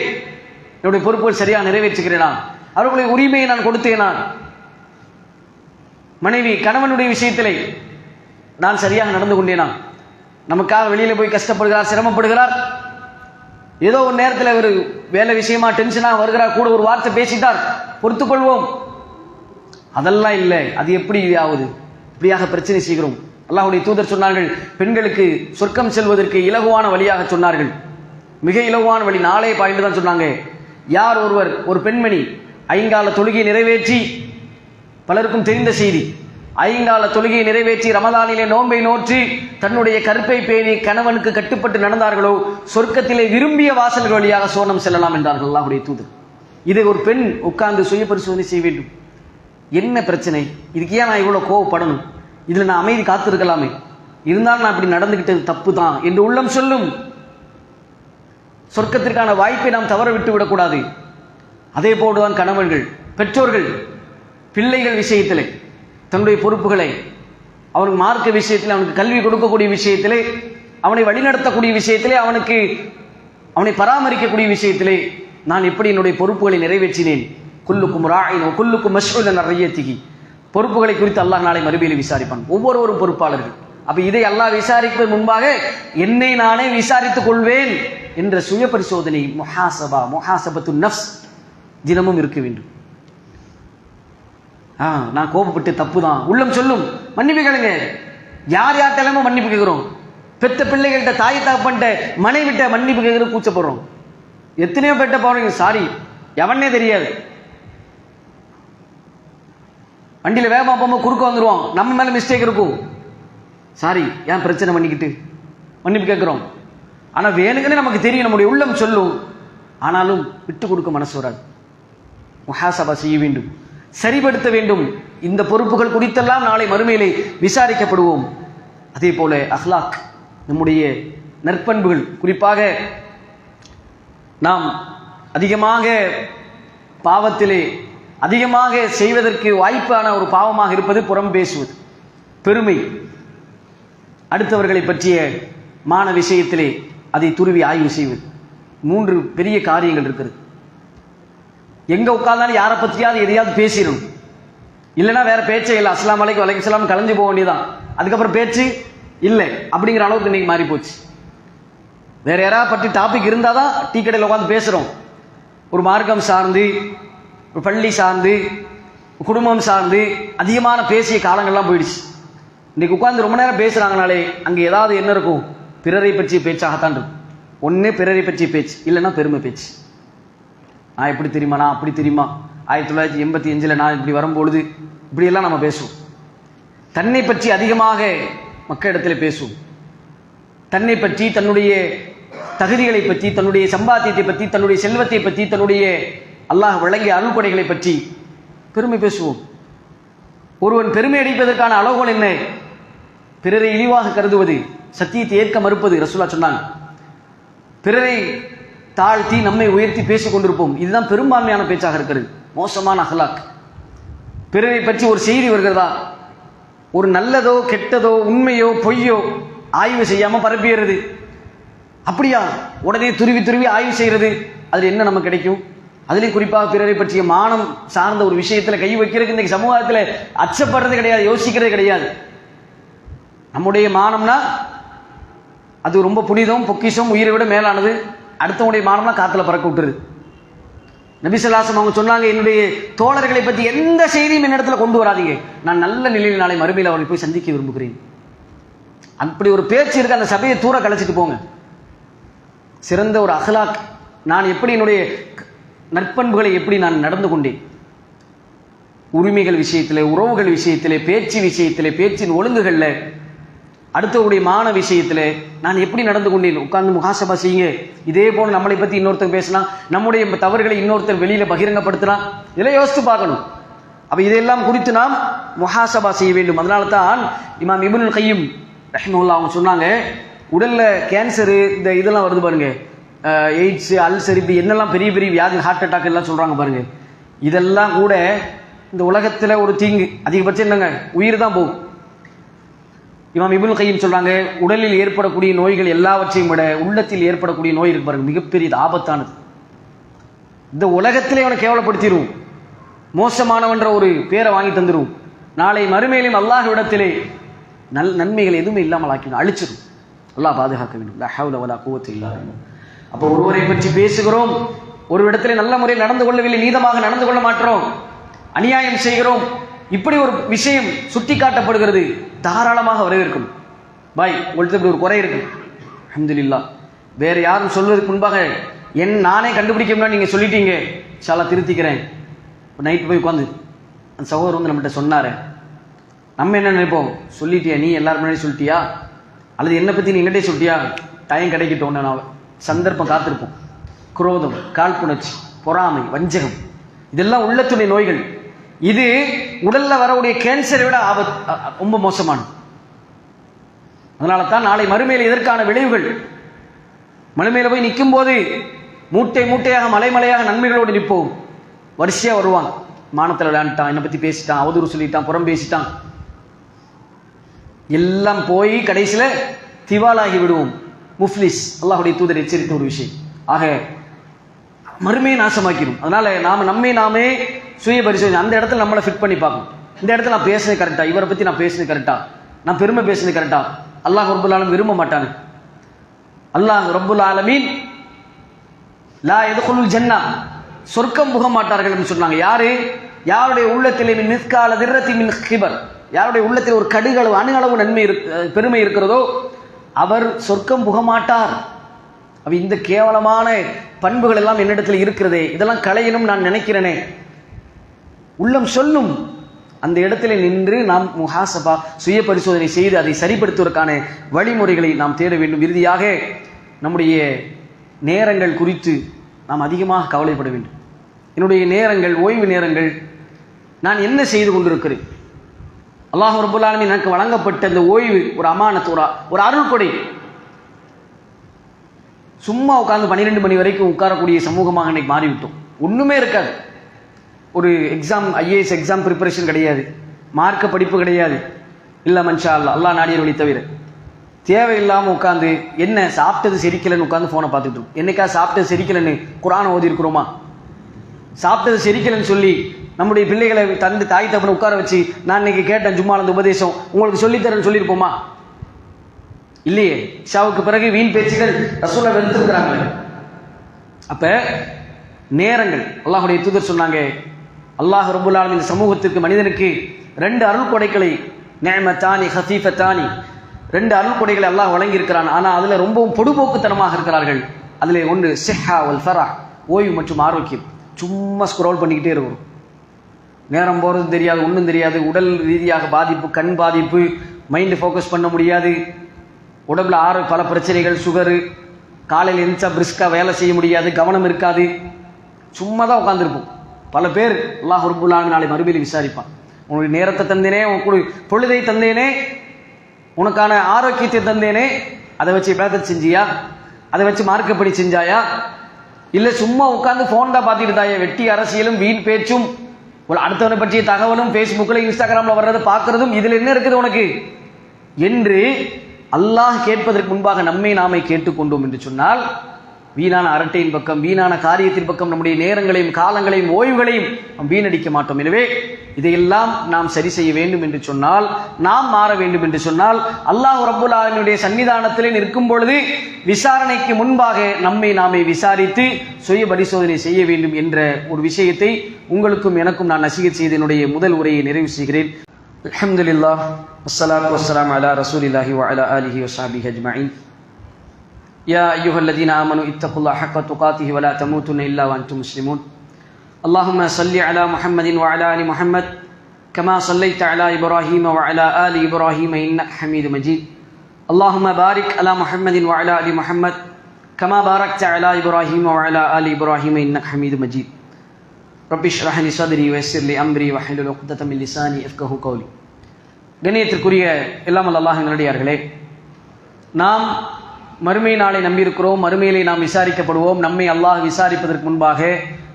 என்னுடைய பொறுப்புகள் சரியாக நிறைவேற்றுகிறேனா? அவர்களுடைய உரிமையை நான் கொடுத்தேனா? மனைவி கணவனுடைய விஷயத்திலே நான் சரியாக நடந்து கொண்டேனா? நமக்காக வெளியில போய் கஷ்டப்படுகிறார், சிரமப்படுகிறார், ஏதோ ஒரு நேரத்தில் ஒரு வேலை விஷயமா டென்ஷனாக வருகிறார், கூட ஒரு வார்த்தை பேசிட்டார், பொறுத்துக் கொள்வோம். அதெல்லாம் இல்லை. அது எப்படி ஆகுது? இப்படியாக பிரச்சனை செய்கிறோம். அல்லாஹ்வுடைய தூதர் சொன்னார்கள், பெண்களுக்கு சொர்க்கம் செல்வதற்கு இலகுவான வழியாக சொன்னார்கள். மிக இலகுவான வழி 4 பாயிண்ட் தான் சொன்னாங்க. யார் ஒருவர், ஒரு பெண்மணி 5 கால தொழுகையை நிறைவேற்றி பலருக்கும் தெரிந்த செய்தி. ஐங்கால தொழுகையை நிறைவேற்றி ரமதானிலே நோன்பை நோற்றி தன்னுடைய கற்பை பேணி கணவனுக்கு கட்டுப்பட்டு நடந்தார்களோ சொர்க்கத்திலே விரும்பிய வாசல்கள் வழியாக சோனம் செல்லலாம் என்றார்கள் அல்லாஹ்வுடைய தூதர். இதை ஒரு பெண் உட்கார்ந்து சுய பரிசோதனை செய்ய வேண்டும். என்ன பிரச்சனை, இதுக்கு ஏன் நான் இவ்வளவு கோவப்படணும், இதுல நான் அமைதி காத்திருக்கலாமே, இருந்தாலும் நான் இப்படி நடந்துகிட்டது தப்பு தான் என்று உள்ளம் சொல்லும். சொர்க்கத்திற்கான வாய்ப்பை நாம் தவற விட்டு விடக்கூடாது. அதே போடுதான் கணவன்கள், பெற்றோர்கள் பிள்ளைகள் விஷயத்திலே தன்னுடைய பொறுப்புகளை, அவனுக்கு மார்க்க விஷயத்திலே, அவனுக்கு கல்வி கொடுக்கக்கூடிய விஷயத்திலே, அவனை வழிநடத்தக்கூடிய விஷயத்திலே, அவனை பராமரிக்கக்கூடிய விஷயத்திலே நான் எப்படி என்னுடைய பொறுப்புகளை நிறைவேற்றினேன். குல்லுக்கும் ராயின் குல்லுக்கும் மஸ்ஊலன் அன் ரய்யத்திஹி. பொறுப்புகளை குறித்து அல்லாஹ் நாளை மறுமையில் விசாரிப்பான். ஒவ்வொருவரும் பொறுப்பாளர்கள். அப்ப இதை அல்லாஹ் விசாரிப்பது முன்பாக என்னை நானே விசாரித்துக் கொள்வேன் என்ற சுய பரிசோதனை முஹாசபத்து நஃப்ஸ் தினமும் இருக்க வேண்டும். நான் கோபப்பட்டு தப்பு தான், உள்ளம் சொல்லும், மன்னிப்பு கேளுங்க. யார் யார்கிட்ட மன்னிப்பு கேட்கிறோம்? பெத்த பிள்ளைகள்கிட்ட, தாய் தாப்பன்ட்ட, மனைவிட்ட மன்னிப்பு கேட்கிற கூச்சப்படுறோம். எத்தனையோ பெட்ட போறீங்க, சாரி எவனே தெரியாது, வண்டியில வேகமா போகும்போது குறுக்க வந்துருவான், நம்ம மேல மிஸ்டேக் இருக்கும், சாரி ஏன் பிரச்சனை பண்ணிக்கிட்டு மன்னிப்பு கேட்கிறோம். ஆனா வேணுங்கன்னு நமக்கு தெரியும், நம்முடைய உள்ளம் சொல்லும், ஆனாலும் விட்டு கொடுக்க மனசு வராது. முஹாசபா செய்ய வேண்டும், சரிபடுத்த வேண்டும். இந்த பொறுப்புகள் குறித்தெல்லாம் நாளை மறுமையிலே விசாரிக்கப்படுவோம். அதே போல அஹ்லாக், நம்முடைய நற்பண்புகள், குறிப்பாக நாம் அதிகமாக பாவத்திலே அதிகமாக செய்வதற்கு வாய்ப்பான ஒரு பாவமாக இருப்பது புறம் பேசுவது, பெருமை, அடுத்தவர்களை பற்றிய மான விஷயத்திலே அதை துருவி ஆய்வு செய்வது. 3 பெரிய காரியங்கள் இருக்கிறது. எங்க உட்கார்ந்தாலும் யாரை பற்றியாவது எதையாவது பேசிடணும், இல்லைன்னா வேற பேச்சே இல்லை, அஸ்ஸலாமு அலைக்கும் வலைக்கும் ஸலாம் கலந்து போக வேண்டியதான், அதுக்கப்புறம் பேச்சு இல்லை அப்படிங்கிற அளவுக்கு இன்னைக்கு மாறி போச்சு. வேற யாராவது பற்றி டாபிக் இருந்தாதான் டீ கடையில் உட்காந்து பேசுறோம். ஒரு மார்க்கம் சார்ந்து, ஒரு பள்ளி சார்ந்து, குடும்பம் சார்ந்து அதிகமான பேசிய காலங்கள்லாம் போயிடுச்சு. இன்னைக்கு உட்கார்ந்து ரொம்ப நேரம் பேசுறாங்கனாலே அங்கே ஏதாவது என்ன இருக்கும்? பிறரை பற்றிய பேச்சாகத்தான் இருக்கும். ஒன்னே பிறரை பற்றிய பேச்சு, இல்லைன்னா பெருமை பேச்சு. நான் எப்படி தெரியுமா, நான் அப்படி தெரியுமா, 1985 நான் இப்படி வரும்பொழுது இப்படியெல்லாம் நம்ம பேசுவோம். தன்னை பற்றி அதிகமாக மக்களிடத்தில் பேசுவோம். தன்னை பற்றி, தன்னுடைய தகுதிகளை பற்றி, தன்னுடைய சம்பாத்தியத்தை பற்றி, தன்னுடைய செல்வத்தை பற்றி, தன்னுடைய அல்லாஹ் வழங்கிய அருள்கொடைகளை பற்றி பெருமை பேசுவோம். ஒருவன் பெருமை அடிப்பதற்கான அளவுகோல் என்ன? பிறரை இழிவாக கருதுவது, சத்தியத்தை ஏற்க மறுப்பது. ரசூலுல்லாஹ் சொன்னாங்க, பிறரை தாழ்த்தி நம்மை உயர்த்தி பேசிக் கொண்டிருப்போம். இதுதான் பெரும்பான்மையான பேச்சாக இருக்கிறது. மோசமான அஹ்லாக். பிறரை பற்றி ஒரு செய்தி வருகிறதா, ஒரு நல்லதோ கெட்டதோ உண்மையோ பொய்யோ ஆய்வு செய்யாம பரப்பிடுறது. அப்படியா, உடனே துருவி துருவி ஆய்வு செய்யறது. அதுல என்ன நமக்கு கிடைக்கும்? அதுலேயும் குறிப்பாக பிறரை பற்றிய மானம் சார்ந்த ஒரு விஷயத்துல கை வைக்கிறதுக்கு இந்த சமூகத்துல அச்சப்படுறது கிடையாது, யோசிக்கிறது கிடையாது. நம்முடைய மானம்னா அது ரொம்ப புனிதம், பொக்கிஷம், உயிரை விட மேலானது. அடுத்தவனுடைய மானம்னா காத்துல பறக்க விட்டுருது. நபி ஸல்லல்லாஹு அலைஹி வஸல்லம் அவங்க சொன்னாங்க, என்னுடைய தோழர்களை பற்றி எந்த செய்தியும் என்னிடத்துல கொண்டு வராதீங்க, நான் நல்ல நிலையில் நாளை மறுமையில் அவரை போய் சந்திக்க விரும்புகிறேன். அப்படி ஒரு பேச்சு இருக்கு, அந்த சபையை தூர கழிச்சிட்டு போங்க. சிறந்த ஒரு அஹ்லாக், நான் எப்படி என்னுடைய நற்பண்புகளை எப்படி நான் நடந்து கொண்டேன், உரிமைகள் விஷயத்திலே, உறவுகள் விஷயத்திலே, பேச்சு விஷயத்திலே, பேச்சின் ஒழுங்குகள்ல, அடுத்தவருடைய மான விஷயத்திலே நான் எப்படி நடந்து கொண்டேன். உட்கார்ந்து முஹாசபா செய்யுங்க. இதே போல நம்மளை பத்தி இன்னொருத்தர் பேசலாம், நம்முடைய தவறுகளை இன்னொருத்தர் வெளியில பகிரங்கப்படுத்தலாம். இதெல்லாம் யோசித்து பார்க்கணும். அப்ப இதையெல்லாம் குறித்து நாம் முஹாசபா செய்ய வேண்டும். அதனால தான் இமாம் இப்னுல் கய்யிம் ரஹ்மத்துல்லாஹி அவங்க சொன்னாங்க, உடல்ல கேன்சரு இந்த இதெல்லாம் வருது பாருங்க, எய்ட்ஸ், அல்சர், இப்படி என்னெல்லாம் பெரிய பெரிய வியாதி, ஹார்ட் அட்டாக் எல்லாம் சொல்றாங்க பாருங்க, இதெல்லாம் கூட இந்த உலகத்துல ஒரு தீங்கு. அதிகபட்சம் என்னங்க, உயிர் தான் போகும். இமாம் இப்னுல் கய்யிம் சொல்றாங்க, உடலில் ஏற்படக்கூடிய நோய்கள் எல்லாவற்றையும் விட உள்ளத்தில் ஏற்படக்கூடிய நோய் இருக்கு பாருங்க, மிகப்பெரிய ஆபத்தானது. இந்த உலகத்திலே அவனை கேவலப்படுத்திடும், மோசமானவன்ற ஒரு பேரை வாங்கி தந்துடும். நாளை மறுமையிலும் அல்லாஹ் இடத்திலே நன்மைகள் எதுவுமே இல்லாமல் ஆக்கிடும், அழிச்சிடும். அல்லாஹ் பாதுகாக்க வேண்டும். லா ஹவ்ல வலா குவத்த இல்லா பில்லாஹ். அப்போ ஒருவரை பற்றி பேசுகிறோம், ஒரு இடத்திலே நல்ல முறையில் நடந்து கொள்ளவில்லை, நீதமாக நடந்து கொள்ள மாட்டோம், அநியாயம் செய்கிறோம், இப்படி ஒரு விஷயம் சுட்டி காட்டப்படுகிறது, தாராளமாக வரவேற்கும். பாய், உங்கள்கிட்ட இப்படி ஒரு குறை இருக்கு, அல்ஹம்துலில்லாஹ், வேற யாரும் சொல்வதற்கு முன்பாக நானே கண்டுபிடிக்க நீங்க சொல்லிட்டீங்க, இன்ஷா அல்லாஹ் திருத்திக்கிறேன். நைட்டு போய் உட்காந்து அந்த சகோதரர் வந்து நம்மகிட்ட சொன்னாரு. நம்ம என்ன நினைப்போம், சொல்லிட்டியா நீ எல்லாரும் முன்னாடி சொல்லிட்டியா, அல்லது என்னை பற்றி நீ எங்கிட்டே சொல்லிட்டியா, டைம் கிடைக்கட்டும், நான் சந்தர்ப்பம் காத்திருப்போம். குரோதம், காழ்ப்புணர்ச்சி, பொறாமை, வஞ்சகம், இதெல்லாம் உள்ளத்துடைய நோய்கள். இது உடல்ல வரக்கூடிய கேன்சரை விட ரொம்ப மோசமானது. அதனால தான் நாளை மறுமையில் இதற்கான விளைவுகள், மறுமையில போய் நிற்கும் போது மூட்டை மூட்டையாக மலைமலையாக நன்மைகளோடு நிற்போம். வரிசையா வருவாங்க, மானத்தில் விளையாண்டான், என்னை பத்தி பேசிட்டான், அவதூறு சொல்லிட்டான், புறம் பேசிட்டான், எல்லாம் போய் கடைசியில திவாலாகி விடுவோம். முஃப்லிஸ், அல்லாஹ்வுடைய தூதர் எச்சரித்த ஒரு விஷயம். ஆக மறுமையை நாசமாக்கிடும். அதனால நாமே சுய பரிசோதனை, அந்த இடத்துல நம்மளை ஃபிட் பண்ணி பார்க்கணும். இந்த இடத்துல நான் பேசுனது கரெக்டா, இவரை பத்தி நான் பேசுனது கரெக்டா, நான் பெருமை பேசுனது கரெக்டா. அல்லாஹ் ரப்புல் ஆலமீன் விரும்ப மாட்டானு. அல்லாஹ் ரப்புல் ஆலமீன் லா யதுகுலுல் ஜன்னா, சொர்க்கம் புக மாட்டார்கள் என்று சொன்னாங்க. யாருடைய உள்ளத்திலே மின் மிஸ்கால திர்ரத்தி மின் கிபர், யாருடைய உள்ளத்தில் ஒரு கடுகளவு அணுகளவு நன்மை பெருமை இருக்கிறதோ அவர் சொர்க்கம் புக மாட்டார். அப்ப இந்த கேவலமான பண்புகள் எல்லாம் என்னிடத்தில் இருக்கிறதே, இதெல்லாம் களையணும் நான் நினைக்கிறேனே, உள்ளம் சொல்லும். அந்த இடத்துல நின்று நாம் முஹாசபா, சுய பரிசோதனை செய்து அதை சரிப்படுத்துவதற்கான வழிமுறைகளை நாம் தேட வேண்டும். இறுதியாக நம்முடைய நேரங்கள் குறித்து நாம் அதிகமாக கவலைப்பட வேண்டும். என்னுடைய நேரங்கள், ஓய்வு நேரங்கள், நான் என்ன செய்து கொண்டிருக்கிறேன்? அல்லாஹ் ரப்பல் ஆலமீன் எனக்கு வழங்கப்பட்ட இந்த ஓய்வு ஒரு அமானத், ஒரு அருள் கொடை. சும்மா உட்கார்ந்து 12 மணி வரைக்கும் உட்காரக்கூடிய சமூகமாக இன்னைக்கு மாறிவிட்டோம். ஒண்ணுமே இருக்காது. ஒரு எக்ஸாம், ஐஏஎஸ் எக்ஸாம் ப்ரிப்பரேஷன் கிடையாது, மார்க்க படிப்பு கிடையாது, இல்ல மன்ஷா அல்லாஹ், அல்லாஹ் நாடியர் வழி தவிர. தேவையில்லாமல் உட்காந்து என்ன சாப்பிட்டது செரிக்கலன்னு உட்காந்து போனை பார்த்துட்டு இருக்கோம். என்னைக்கா சாப்பிட்டது செரிக்கலன்னு குர்ஆனை ஓதி இருக்கிறோமா? சாப்பிட்டது செரிக்கலன்னு சொல்லி நம்முடைய பிள்ளைகளை தந்து தாய் தகப்பனை உட்கார வச்சு நான் இன்னைக்கு கேட்டேன் ஜும்மால இந்த உபதேசம் உங்களுக்கு சொல்லித்தரேன்னு சொல்லியிருப்போமா? இல்லையே. இஷாவுக்கு பிறகு வீண் பேச்சுகள் ரசூலை வெறுத்துக்கிறாங்களே. அப்ப நேரங்கள், அல்லாஹ்வுடைய தூதர் சொன்னாங்க, அல்லாஹ் ரப்பல் ஆலமீன் இந்த சமூகத்திற்கு, மனிதனுக்கு 2 அருள் கொடைகளை, நிஅமத்தானி ஹஃபீஃபத்தானி, 2 அருள் கொடைகளை அல்லாஹ் வழங்கி இருக்கிறான். ஆனா அதுல ரொம்பவும் பொடுபோக்குத்தனமாக இருக்கிறார்கள். அதுல ஒன்று சிஹா வல் ஃபரஹ், ஓய்வு மற்றும் ஆரோக்கியம். சும்மா ஸ்க்ரோல் பண்ணிக்கிட்டே இருக்கும், நேரம் போறது தெரியாது, ஒன்றும் தெரியாது, உடல் ரீதியாக பாதிப்பு, கண் பாதிப்பு, மைண்ட் ஃபோக்கஸ் பண்ண முடியாது, உடம்புல பல பிரச்சனைகள், சுகரு, காலையில் எழுந்தா பிரிஸ்கா வேலை செய்ய முடியாது, கவனம் இருக்காது, சும்மா தான் உட்காந்துருப்போம். பல பேர் அல்லாஹ் ரப்பல் ஆலமீன் நாளை மறுமையில் விசாரிப்பான். உன்னுடைய நேரத்தை தந்தேனே, உனக்கு பொழுதை தந்தேனே, உனக்கான ஆரோக்கியத்தை தந்தேனே, அதை வச்சு இபாதத் செஞ்சியா? அதை வச்சு மார்க்கப்படி செஞ்சாயா? இல்லை சும்மா உட்காந்து ஃபோன் தான் பார்த்துட்டு தாயா? வெட்டி அரசியலும் வீண் பேச்சும் அடுத்தவனை பற்றிய தகவலும் ஃபேஸ்புக்கில் இன்ஸ்டாகிராமில் வர்றது பார்க்கறதும், இதில் என்ன இருக்குது உனக்கு என்று அல்லாஹ் கேட்பதற்கு முன்பாக நம்மை நாமே கேட்டுக்கொண்டோம் என்று சொன்னால், வீணான அரட்டையின் பக்கம், வீணான காரியத்தின் பக்கம் நம்முடைய நேரங்களையும் காலங்களையும் ஓய்வுகளையும் நாம் வீணடிக்க மாட்டோம். எனவே இதையெல்லாம் நாம் சரி செய்ய வேண்டும் என்று சொன்னால், நாம் மாற வேண்டும் என்று சொன்னால், அல்லாஹ் ரப்பல் ஆலமீனுடைய சன்னிதானத்திலே நிற்கும் பொழுது விசாரணைக்கு முன்பாக நம்மை நாமே விசாரித்து சுய பரிசோதனை செய்ய வேண்டும் என்ற ஒரு விஷயத்தை உங்களுக்கும் எனக்கும் நான் நசீகத் செய்து என்னுடைய முதல் உரையை நிறைவு செய்கிறேன். அல்ஹம்துலில்லாஹ் வஸ்ஸலாத்து வஸ்ஸலாமு அலா ரசூலில்லாஹி வ அலா ஆலிஹி வஸஹ்பிஹி அஜ்மஈன். யா அய்யுஹல்லதீன ஆமனூ இத்தகுல்லாஹ ஹக்க துகாத்திஹி வ லா தமூதுன்ன இல்லா வ அன்தும் முஸ்லிமூன். அல்லாஹும்ம ஸல்லி அலா முஹம்மதின் வ அலா ஆலி முஹம்மத் கமா ஸல்லைத அலா இப்ராஹீம வ அலா ஆலி இப்ராஹீம இன்னக ஹமீதும் மஜீத். அல்லாஹும்ம பாரிக் அலா முஹம்மதின் வ அலா ஆலி முஹம்மத் கமா பாரக்த அலா இப்ராஹீம வ அலா ஆலி இப்ராஹீம இன்னக ஹமீதும் மஜீத். ரப்பி ஷ்ரஹ் லி ஸத்ரி வ யஸ்ஸிர் லி அம்ரி வ ஹ்லுல் உக்தத மின் லிசானி யஃப்கஹு கௌலி. கண்ணியத்திற்குரிய எல்லாம் அல்லாஹ்வின் நல்லடியார்களே, நாம் மறுமை நாளை நம்பியிருக்கிறோம், மறுமையிலே நாம் விசாரிக்கப்படுவோம். நம்மை அல்லாஹ் விசாரிப்பதற்கு முன்பாக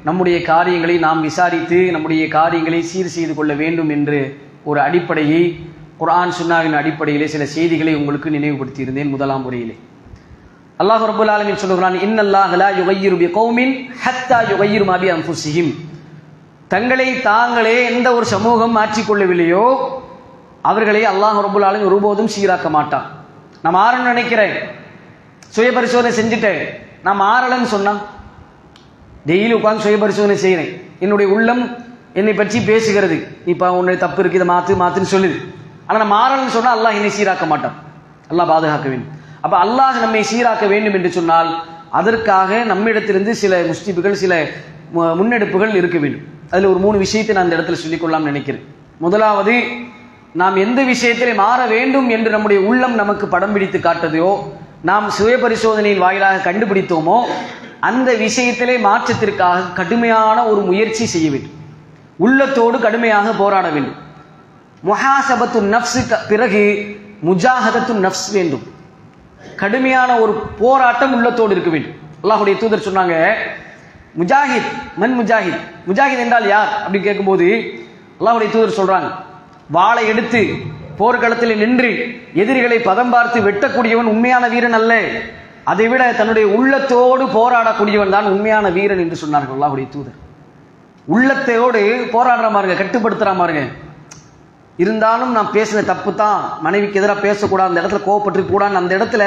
நம்முடைய காரியங்களை நாம் விசாரித்து நம்முடைய காரியங்களை சீர் செய்து கொள்ள வேண்டும் என்று ஒரு அடிப்படையை, குர்ஆன் சுன்னாவின் அடிப்படையிலே சில செய்திகளை உங்களுக்கு நினைவுபடுத்தி இருந்தேன் முதலாம் உரையிலே. அல்லாஹ் ரப்பல் ஆலமீன் சொல்கிறான், இன்னல்லாஹ லா யுகையிரு பிகௌமின் ஹத்தா யுகையிரு மா பி அன்ஃபுஸிஹிம். தங்களை தாங்களே எந்த ஒரு சமூகம் மாற்றிக்கொள்ளவில்லையோ அவர்களை அல்லாஹ் ரப்பல் ஆலமீன் ஒருபோதும் சீராக்க மாட்டான். நான் மாறணும்னு நினைக்கிறேன், சுய பரிசோதனை செஞ்சுட்டேன், நான் மாறலன்னு சொன்னா, டெய்லி உட்காந்து சுய பரிசோதனை செய்கிறேன், என்னுடைய உள்ளம் என்னை பற்றி பேசுகிறது, இப்போ உன்னுடைய தப்பு இருக்குது, இதை மாற்றுன்னு சொல்லுது. ஆனால் நான் மாறலன்னு சொன்னால் அல்லாஹ் என்னை சீராக்க மாட்டான். அல்லாஹ் பாதுகாக்க வேண்டும். அப்போ அல்லாஹ் நம்மை சீராக்க வேண்டும் என்று சொன்னால் அதற்காக நம்மிடத்திலிருந்து சில முஸ்லிம்கள், சில முன்னெடுப்புகள் இருக்க வேண்டும். அதில் ஒரு 3 விஷயத்தை நான் இந்த இடத்துல சொல்லிக்கொள்ளலாம்னு நினைக்கிறேன். முதலாவது, நாம் எந்த விஷயத்திலே மாற வேண்டும் என்று நம்முடைய உள்ளம் நமக்கு படம் பிடித்து காட்டுதையோ, நாம் சுய பரிசோதனையின் வாயிலாக கண்டுபிடித்தோமோ, அந்த விஷயத்திலே மாற்றத்திற்காக கடுமையான ஒரு முயற்சி செய்ய வேண்டும். உள்ளத்தோடு கடுமையாக போராட வேண்டும். முஹாசபத்து நஃப்ஸ் பிறகு முஜாஹதத்து நஃப்ஸ் வேண்டும். கடுமையான ஒரு போராட்டம் உள்ளத்தோடு இருக்க வேண்டும். அல்லாஹ்வுடைய தூதர் சொன்னாங்க, முஜாஹித் மன் முஜாஹித், முஜாஹித் என்றால் யார் அப்படின்னு கேட்கும்போது அல்லாஹ்வுடைய தூதர் சொல்றாங்க, வாளை எடுத்து போர்க்களத்தில் நின்று எதிரிகளை பதம் பார்த்து வெட்டக்கூடியவன் உண்மையான வீரன் அல்ல, அதைவிட தன்னுடைய உள்ளத்தோடு போராடக்கூடியவன் தான் உண்மையான வீரன் என்று சொன்னார்கள் அல்லாஹ்வுடைய தூதர். உள்ளத்தோடு போராடுற பாருங்க, கட்டுப்படுத்துற பாருங்க. இருந்தாலும் நான் பேசின தப்பு தான், மனைவிக்கு எதிராக பேசக்கூடாது, அந்த இடத்துல கோவப்பட்டு கூடாது, அந்த இடத்துல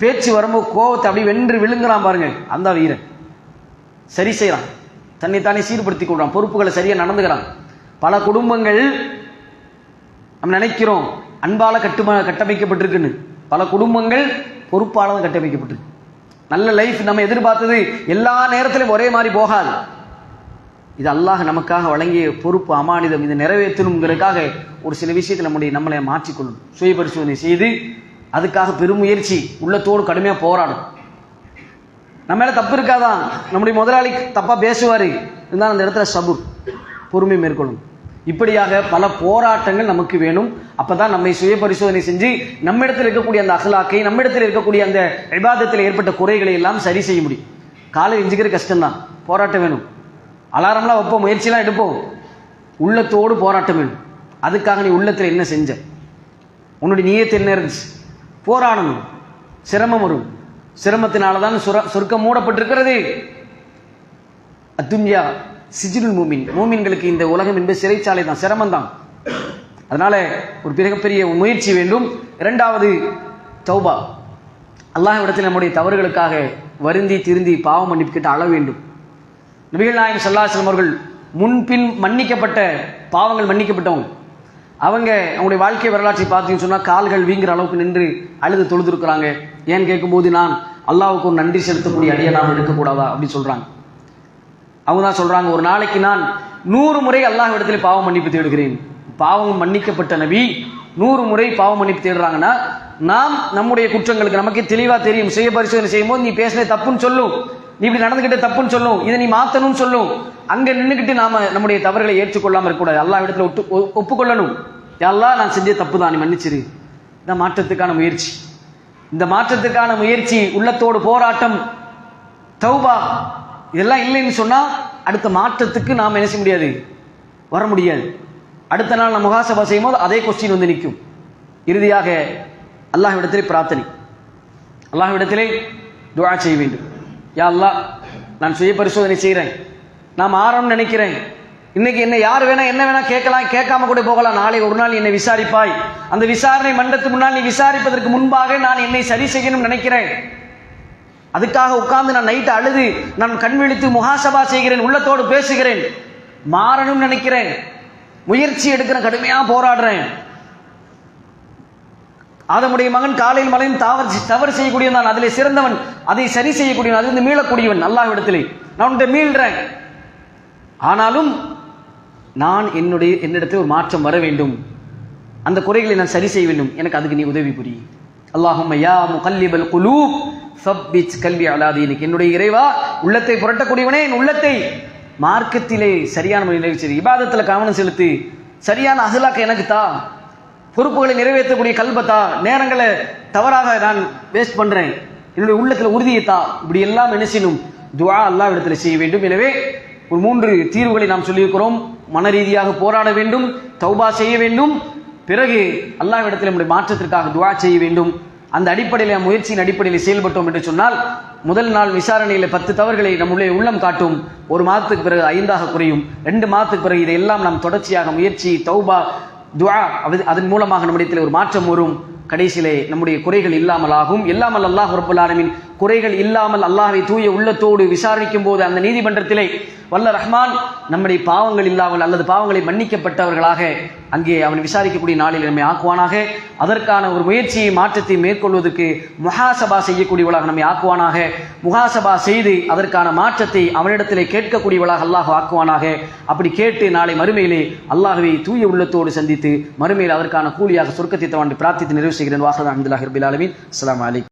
பேச்சு வரும்போது கோவத்தை அப்படி வென்று விழுங்குறான் பாருங்க, அந்த வீரன் சரி செய்யறான், தன்னைத்தானே சீர்படுத்திக் கொள்றான், பொறுப்புகளை சரியா நடந்துக்கிறான். பல குடும்பங்கள் நம்ம நினைக்கிறோம் அன்பால கட்டமைக்கப்பட்டிருக்குன்னு, பல குடும்பங்கள் பொறுப்பால கட்டமைக்கப்பட்டிருக்கு. நல்ல லைஃப் நம்ம எதிர்பார்த்தது எல்லா நேரத்திலும் ஒரே மாதிரி போகாது. இது அல்லாஹ் நமக்காக வழங்கிய பொறுப்பு, அமானிதம். இதை நிறைவேற்றணுங்கிறதுக்காக ஒரு சில விஷயத்தில் நம்மளை மாற்றிக்கொள்ளணும். சுய பரிசோதனை செய்து அதுக்காக பெருமுயற்சி, உள்ளத்தோடு கடுமையாக போராடும். நம்ம மேல தப்பு இருக்காதான், நம்முடைய முதலாளி தப்பா பேசுவாரு, இருந்தாலும் அந்த இடத்துல சபுர், பொறுமை மேற்கொள்ளும். இப்படியாக பல போராட்டங்கள் நமக்கு வேணும். அப்பதான் நம்மை சுய பரிசோதனை செஞ்சு நம்மிடத்தில் இருக்கக்கூடிய அந்த அஹ்லாக்கை, நம்மிடத்தில் இருக்கக்கூடிய அந்த இபாதத்தில் ஏற்பட்ட குறைகளை எல்லாம் சரி செய்ய முடியும். காலை எஞ்சிக்கிற கஷ்டம்தான், போராட்டம் வேணும். அலாரம்லாம் வைப்போம், முயற்சியெல்லாம் எடுப்போம், உள்ளத்தோடு போராட்டம் வேணும். அதுக்காக நீ உள்ளத்தில் என்ன செஞ்ச, உன்னுடைய நியத்து என்ன இருந்துச்சு, போராடணும். சிரமம் வரும், சிரமத்தினாலதான் சொர்க்கம் மூடப்பட்டிருக்கிறது. அத்துன்யா சிஜ்னுல் மூமின், மூமின்களுக்கு இந்த உலகம் என்பது சிறைச்சாலை தான், சிரமம் தான். அதனால ஒரு மிகப்பெரிய முயற்சி வேண்டும். இரண்டாவது தௌபா, அல்லாஹ்விடத்தில் நம்முடைய தவறுகளுக்காக வருந்தி திருந்தி பாவம் மன்னிப்புக்கிட்ட அள வேண்டும். நபிகள் நாயகம் ஸல்லல்லாஹு அலைஹி வஸல்லம் அவர்கள் முன்பின் மன்னிக்கப்பட்ட பாவங்கள் மன்னிக்கப்பட்டவங்க. அவங்களுடைய வாழ்க்கை வரலாற்றை பார்த்தீங்கன்னு சொன்னா கால்கள் வீங்குற அளவுக்கு நின்று அழுது தொழுதுருக்கிறாங்க. ஏன்னு கேட்கும்போது, நான் அல்லாஹ்வுக்கு ஒரு நன்றி செலுத்தக்கூடிய அடியானாக இருக்கக்கூடாதா அப்படின்னு சொல்றாங்க. அவங்க தான் சொல்றாங்க, ஒரு நாளைக்கு நான் 100 முறை அல்லாஹ்விடத்தில் பாவம் மன்னிப்பு தேடுகிறேன். பாவம் மன்னிக்கப்பட்ட நபி 100 முறை பாவம் மன்னிப்பு தேடுறாங்கன்னா, நாம் நம்முடைய குற்றங்களுக்கு நமக்கு தெளிவா தெரியும். சுய பரிசோதனை செய்யும் போது நீ பேசின தப்புன்னு சொல்லும், நீ இப்படி நடந்துகிட்ட தப்புன்னு சொல்லும், இதை நீ மாத்தணும்னு சொல்லும். அங்க நின்றுகிட்டு நாம நம்முடைய தவறுகளை ஏற்றுக்கொள்ளாம இருக்கக்கூடாது. அல்லாஹ்விடத்தில் ஒப்புக்கொள்ளணும். யா அல்லாஹ், நான் செஞ்ச தப்பு தான், நீ மன்னிச்சிரு. இந்த மாற்றத்துக்கான முயற்சி, இந்த மாற்றத்துக்கான முயற்சி, உள்ளத்தோடு போராட்டம், தௌபா, இதெல்லாம் இல்லைன்னு சொன்னா அடுத்த மாற்றத்துக்கு நாம் என்ன செய்ய முடியாது, வர முடியாது. அடுத்த நாள் நம்ம முகாசபா செய்யும் போது அதே கொஸ்டின் வந்து நிற்கும். இறுதியாக அல்லாஹ்விடத்திலே பிரார்த்தனை, அல்லாஹ்விடத்திலே துஆ செய்ய வேண்டும். யா அல்லாஹ், நான் சுய பரிசோதனை செய்கிறேன், நான் மாறணும்னு நினைக்கிறேன். இன்னைக்கு என்ன யார் வேணா என்ன வேணா கேட்கலாம், கேட்காம கூட போகலாம். நாளை ஒரு நாள் என்னை விசாரிப்பாய், அந்த விசாரணை மன்றத்துக்கு முன்னால் நீ விசாரிப்பதற்கு முன்பாக நான் என்னை சரி செய்யணும்னு நினைக்கிறேன். அதுக்காக உட்கார்ந்து நான் நைட்டு அழுது நான் கண் விழித்து முஹாசபா செய்கிறேன், உள்ளத்தோடு பேசுகிறேன், மாறணும்னு நினைக்கிறேன், முயற்சி எடுக்கிறேன், கடுமையா போராடுறேன். ஆதமுடைய மகன் காலையில் மலையும் தவறு செய்யக்கூடியவன் தான், அதிலே சிறந்தவன், அதை சரி செய்யக்கூடியவன், அதிலிருந்து மீளக்கூடியவன். அல்லாஹ்விடத்திலே நான் உன்னை மீள்றேன். ஆனாலும் நான் என்னிடத்தில் ஒரு மாற்றம் வர வேண்டும், அந்த குறைகளை நான் சரி செய்ய வேண்டும், எனக்கு அதுக்கு நீ உதவி புரி. அல்லாஹும்ம யா முகல்லிபல் குலூப் சப்பித் கல்வி அலா தீனிக், என்னுடைய இறைவா, உள்ளத்தை புரட்டக்கூடியவனே, என் உள்ளத்தை மார்க்கத்திலே சரியான முறையில் சரி, இபாதத்தில் கவனம் செலுத்தி, சரியான அஹ்லாக்க எனக்கு தா, பொறுப்புகளை நிறைவேற்றக்கூடிய கல்பத்தா, நேரங்களை தவறாக நான் வேஸ்ட் பண்றேன், என்னுடைய உள்ளத்தில் உறுதியை தா. இப்படி எல்லாம் என்ன செய்யணும், துஆ அல்லாஹ்விடத்தில் செய்ய வேண்டும். எனவே ஒரு 3 தீர்வுகளை நாம் சொல்லியிருக்கிறோம். மன ரீதியாக போராட வேண்டும், தௌபா செய்ய வேண்டும், பிறகு அல்லாஹ்விடத்தில் நம்முடைய மாற்றத்திற்காக துஆ செய்ய வேண்டும். அந்த அடிப்படையில் முயற்சியின் அடிப்படையில் செயல்பட்டோம் என்று சொன்னால், முதல் நாள் விசாரணையில் 10 தவறுகளை நம்முடைய உள்ளம் காட்டும், 1 மாதத்துக்கு பிறகு 5ஆக குறையும், 2 மாதத்துக்கு பிறகு இதையெல்லாம் நாம் தொடர்ச்சியாக முயற்சி, தௌபா, துஆ, அதன் மூலமாக நம்முடைய ஒரு மாற்றம் வரும். கடைசியிலே நம்முடைய குறைகள் இல்லாமல் ஆகும். இல்லாமல் அல்லாஹ் ரப்பல் ஆலமீன் குறைகள் இல்லாமல் அல்லாஹ்வை தூய உள்ளத்தோடு விசாரிக்கும் போது அந்த நீதிமன்றத்திலே வல்ல ரஹ்மான் நம்முடைய பாவங்கள் இல்லாமல் அல்லது பாவங்களை மன்னிக்கப்பட்டவர்களாக அங்கே அவன் விசாரிக்கக்கூடிய நாளில் நம்மை ஆக்குவானாக. அதற்கான ஒரு முயற்சியை மாற்றத்தை மேற்கொள்வதற்கு முஹாசபா செய்யக்கூடியவளாக நம்மை ஆக்குவானாக. முஹாசபா செய்து அதற்கான மாற்றத்தை அவனிடத்திலே கேட்கக்கூடியவளாக அல்லாஹ் ஆக்குவானாக. அப்படி கேட்டு நாளை மறுமையிலே அல்லாஹ்வை தூய உள்ளத்தோடு சந்தித்து மறுமையில் அதற்கான கூலியாக சொர்க்கத்தை தவாண்டு பிரார்த்தித்து நிறைவு செய்கிறேன். வாஹிரு அல்ஹம்துலில்லாஹி ரப்பில் ஆலமீன். அஸ்ஸலாமு அலைக்கும்.